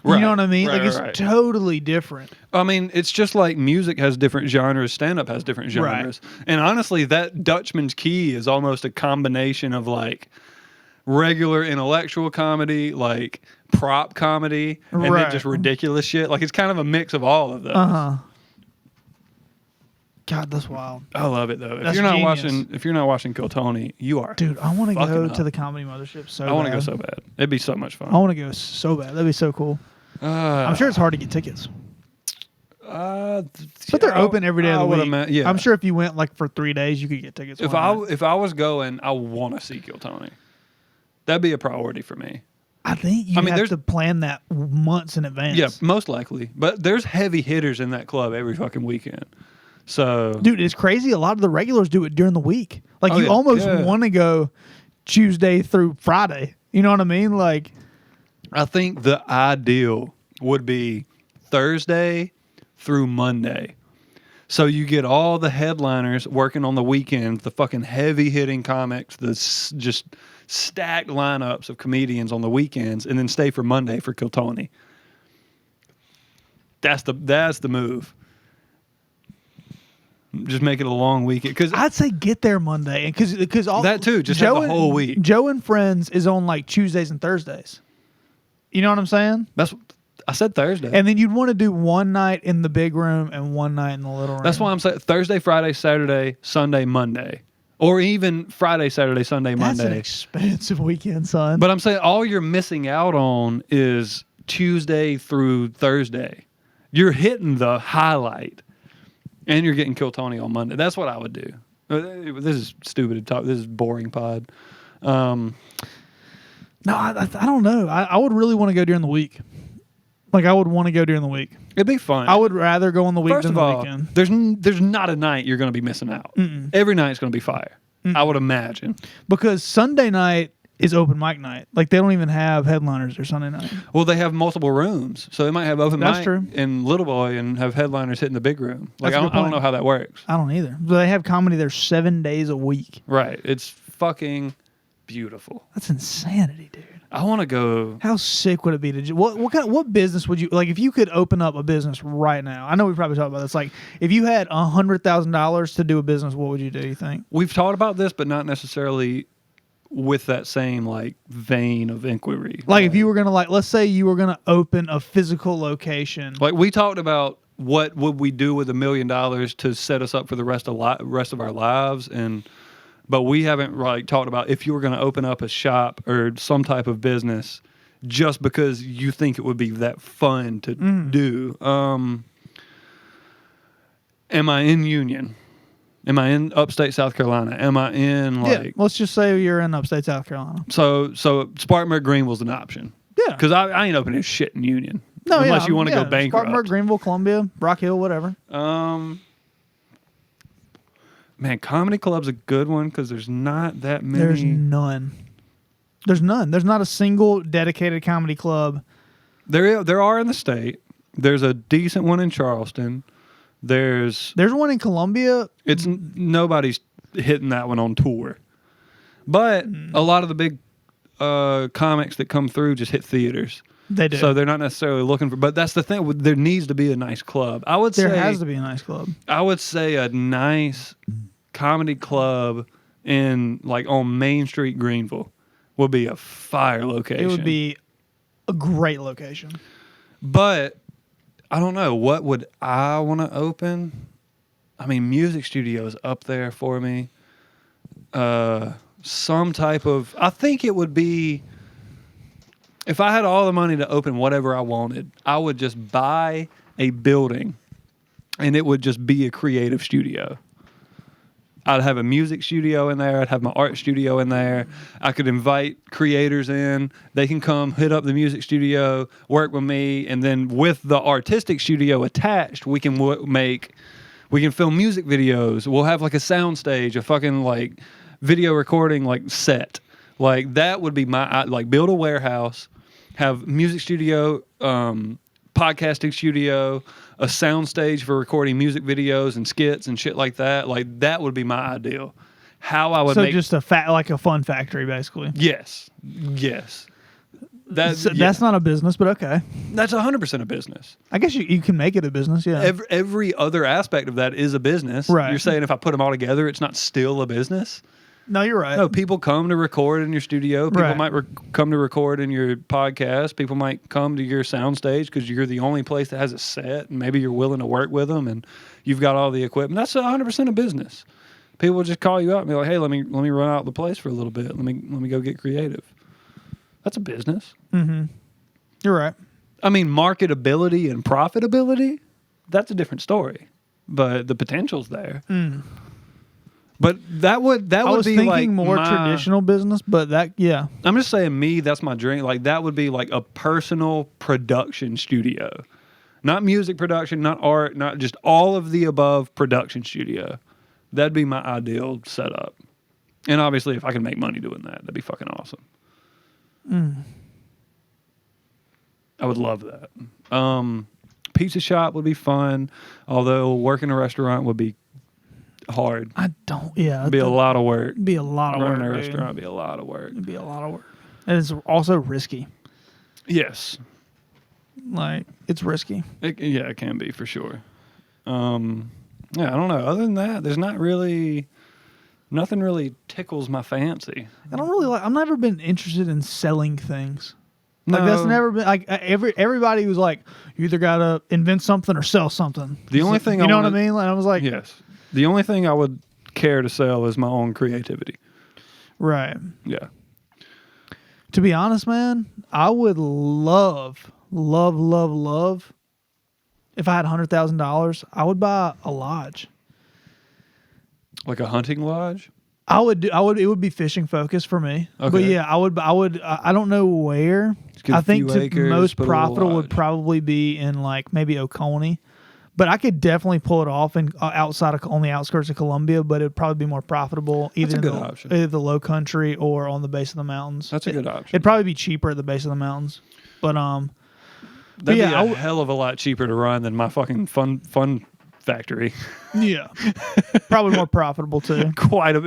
S1: Right.
S2: You know what I mean?
S1: Right,
S2: like, it's totally different.
S1: I mean, it's just like music has different genres, stand-up has different genres. Right. And honestly, that Dutchman's Key is almost a combination of, like, regular intellectual comedy, like, prop comedy, and then just ridiculous shit. Like, it's kind of a mix of all of those.
S2: Uh-huh. God, that's wild.
S1: I love it, though.
S2: That's genius.
S1: If you're not watching Kill Tony, you are.
S2: Dude, I want to go
S1: up.
S2: to the Comedy Mothership so bad.
S1: I want to go so bad. It'd be so much fun.
S2: I want to go so bad. That'd be so cool. I'm sure it's hard to get tickets. But they're open every day of the week.
S1: Yeah.
S2: I'm sure if you went like for 3 days, you could get tickets.
S1: If I was going, I want to see Kill Tony. That'd be a priority for me.
S2: I think you have to plan that months in advance.
S1: Yeah, most likely. But there's heavy hitters in that club every fucking weekend. So,
S2: dude, it's crazy. A lot of the regulars do it during the week. Like you almost want to go Tuesday through Friday. You know what I mean? Like,
S1: I think the ideal would be Thursday through Monday. So you get all the headliners working on the weekend, the fucking heavy-hitting comics, the just stacked lineups of comedians on the weekends, and then stay for Monday for Kill Tony. That's the move. Just make it a long weekend. Cause
S2: I'd say get there Monday, and because all
S1: that too. Just have the whole week.
S2: Joe and Friends is on like Tuesdays and Thursdays. You know what I'm saying?
S1: I said Thursday.
S2: And then you'd want to do one night in the big room and one night in the little room.
S1: That's why I'm saying Thursday, Friday, Saturday, Sunday, Monday. Or even Friday, Saturday, Sunday, Monday.
S2: That's an expensive weekend, son.
S1: But I'm saying all you're missing out on is Tuesday through Thursday. You're hitting the highlight. And you're getting Kill Tony on Monday. That's what I would do. This is stupid to talk. This is boring pod.
S2: No, I don't know. I would really want to go during the week. Like, I would want to go during the week.
S1: It'd be fun.
S2: I would rather go on the week than the weekend.
S1: There's not a night you're going to be missing out. Every night's going to be fire. I would imagine.
S2: Because Sunday night is open mic night. Like, they don't even have headliners or Sunday night.
S1: Well, they have multiple rooms. So they might have open mic
S2: true.
S1: in Little Boy and have headliners hitting the big room. Like, I don't know how that works.
S2: I don't either. But they have comedy there 7 days a week.
S1: Right. It's fucking beautiful.
S2: That's insanity, dude.
S1: I want to go.
S2: How sick would it be to what business would you like if you could open up a business right now? I know we probably talked about this. Like, if you had $100,000 to do a business, what would you do? You think?
S1: We've talked about this, but not necessarily with that same like vein of inquiry.
S2: Like, if you were gonna let's say you were gonna open a physical location.
S1: Like, we talked about what would we do with $1 million to set us up for the rest of our lives, but we haven't talked about if you were going to open up a shop or some type of business just because you think it would be that fun to do. Am I in Union? Am I in upstate South Carolina? Am I in
S2: let's just say you're in upstate South Carolina.
S1: So Spartanburg, Greenville's an option.
S2: Yeah.
S1: Because I ain't opening shit in Union.
S2: No,
S1: unless you want to go bankrupt.
S2: Spartanburg, Greenville, Columbia, Rock Hill, whatever.
S1: Man, comedy club's a good one because there's not that many.
S2: There's none. There's none. There's not a single dedicated comedy club.
S1: There are in the state. There's a decent one in Charleston. There's
S2: one in Columbia.
S1: It's nobody's hitting that one on tour, but a lot of the big comics that come through just hit theaters.
S2: They do.
S1: So they're not necessarily looking for. But that's the thing. There needs to be a nice club. I would say
S2: there has to be a nice club.
S1: I would say a nice comedy club in like on Main Street, Greenville, would be a fire location.
S2: It would be a great location.
S1: But I don't know. What would I want to open? I mean, music studio is up there for me. Some type of... I think it would be... If I had all the money to open whatever I wanted, I would just buy a building and it would just be a creative studio. I'd have a music studio in there. I'd have my art studio in there. I could invite creators in. They can come hit up the music studio, work with me, and then with the artistic studio attached, we can film music videos. We'll have like a sound stage, a fucking like video recording like set. Like that would be my like build a warehouse, have music studio, podcasting studio, a sound stage for recording music videos and skits and shit like that. Like that would be my ideal. How I would make
S2: just like a fun factory, basically.
S1: Yes.
S2: That's not a business, but okay.
S1: That's 100% a business.
S2: I guess you can make it a business, yeah.
S1: Every other aspect of that is a business.
S2: Right.
S1: You're saying if I put them all together, it's not still a business?
S2: No, you're right.
S1: No, people come to record in your studio. People
S2: Right.
S1: might come to record in your podcast. People might come to your soundstage because you're the only place that has a set, and maybe you're willing to work with them, and you've got all the equipment. That's 100% a business. People will just call you up and be like, "Hey, let me run out the place for a little bit. Let me go get creative." That's a business.
S2: Mm-hmm. You're right.
S1: I mean, marketability and profitability, that's a different story, but the potential's there.
S2: Mm.
S1: But that would
S2: I was
S1: be
S2: thinking
S1: like
S2: more traditional business, but yeah.
S1: I'm just saying, that's my dream. Like that would be like a personal production studio, not music production, not art, not just all of the above production studio. That'd be my ideal setup. And obviously, if I can make money doing that, that'd be fucking awesome. I would love that. Pizza shop would be fun, although working a restaurant would be hard.
S2: It'd
S1: be a lot of work.
S2: Be a lot of work.
S1: Running a restaurant would be a lot of work.
S2: It'd be a lot of work. And it's also risky.
S1: Yes.
S2: Like, it's risky.
S1: It can be for sure. I don't know. Other than that, there's nothing really tickles my fancy.
S2: I've never been interested in selling things. Like,
S1: No.
S2: that's never been, like, everybody was like, you either got to invent something or sell something.
S1: The only thing
S2: you know what I mean? Like, I was like,
S1: yes. The only thing I would care to sell is my own creativity.
S2: right.
S1: Yeah.
S2: To be honest, man, I would love if I had $100,000, I would buy a lodge.
S1: Like a hunting lodge?
S2: It would be fishing focused for me.
S1: Okay.
S2: But yeah, I don't know where.
S1: get a
S2: I think
S1: few acres,
S2: most
S1: put a little
S2: profitable would
S1: lodge.
S2: probably be in like maybe Oconee. But I could definitely pull it off on the outskirts of Columbia, but it'd probably be more profitable either
S1: a good option.
S2: either the low country or on the base of the mountains.
S1: That's a good option.
S2: It'd probably be cheaper at the base of the mountains. But
S1: That'd
S2: yeah,
S1: be a hell of a lot cheaper to run than my fucking fun factory.
S2: yeah. Probably more profitable too.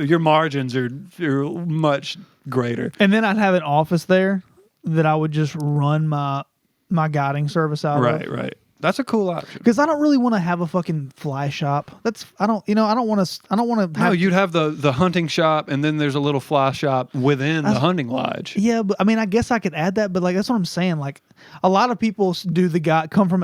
S1: Your margins are much greater.
S2: And then I'd have an office there that I would just run my guiding service out of.
S1: Right. That's a cool option.
S2: Because I don't really want to have a fucking fly shop. I don't want to.
S1: No, you'd have the hunting shop, and then there's a little fly shop within the hunting lodge.
S2: Yeah, but I mean, I guess I could add that, but like that's what I'm saying. Like, a lot of people come from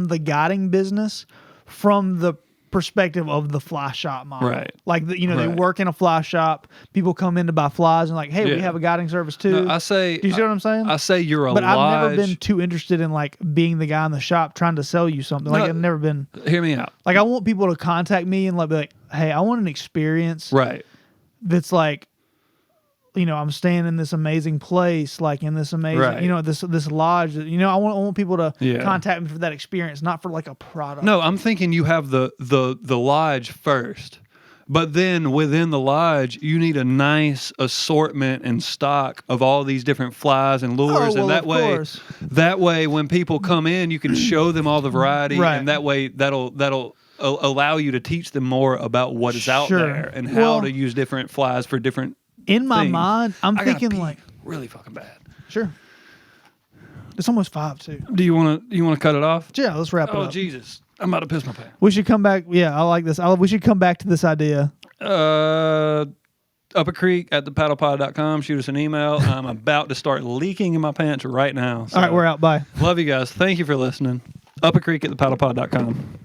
S2: the guiding business from the perspective of the fly shop model.
S1: Right.
S2: Like they
S1: Right.
S2: work in a fly shop. People come in to buy flies and like, hey, we
S1: Yeah.
S2: have a guiding service too.
S1: No, I say.
S2: Do you see what I'm saying?
S1: I say you're a
S2: but
S1: lodge.
S2: I've never been too interested in like being the guy in the shop trying to sell you something. Like
S1: No.
S2: I've never been.
S1: Hear me out.
S2: Like I want people to contact me and like be like, hey, I want an experience
S1: Right.
S2: that's like I'm staying in this amazing place, like in this amazing,
S1: Right.
S2: this lodge. I want people to
S1: Yeah.
S2: contact me for that experience, not for like a product.
S1: No, I'm thinking you have the lodge first. But then within the lodge, you need a nice assortment and stock of all these different flies and lures,
S2: well,
S1: and
S2: of course.
S1: that way, when people come in, you can show them all the variety,
S2: Right.
S1: and that way that'll allow you to teach them more about what is out
S2: Sure.
S1: there and how
S2: Well,
S1: to use different flies for different.
S2: In my
S1: things.
S2: mind, I'm
S1: I gotta
S2: thinking
S1: pee
S2: like,
S1: really fucking bad.
S2: sure. It's almost 5 too.
S1: Do you want to cut it off?
S2: Yeah, let's wrap it
S1: Oh
S2: up.
S1: Jesus, I'm about to piss my pants.
S2: We should come back. Yeah, I like this. We should come back to this idea.
S1: Upacreek at thepaddlepod.com. Shoot us an email. I'm about to start leaking in my pants right now. So
S2: All right, we're out. Bye.
S1: love you guys. Thank you for listening. Upacreek at thepaddlepod.com.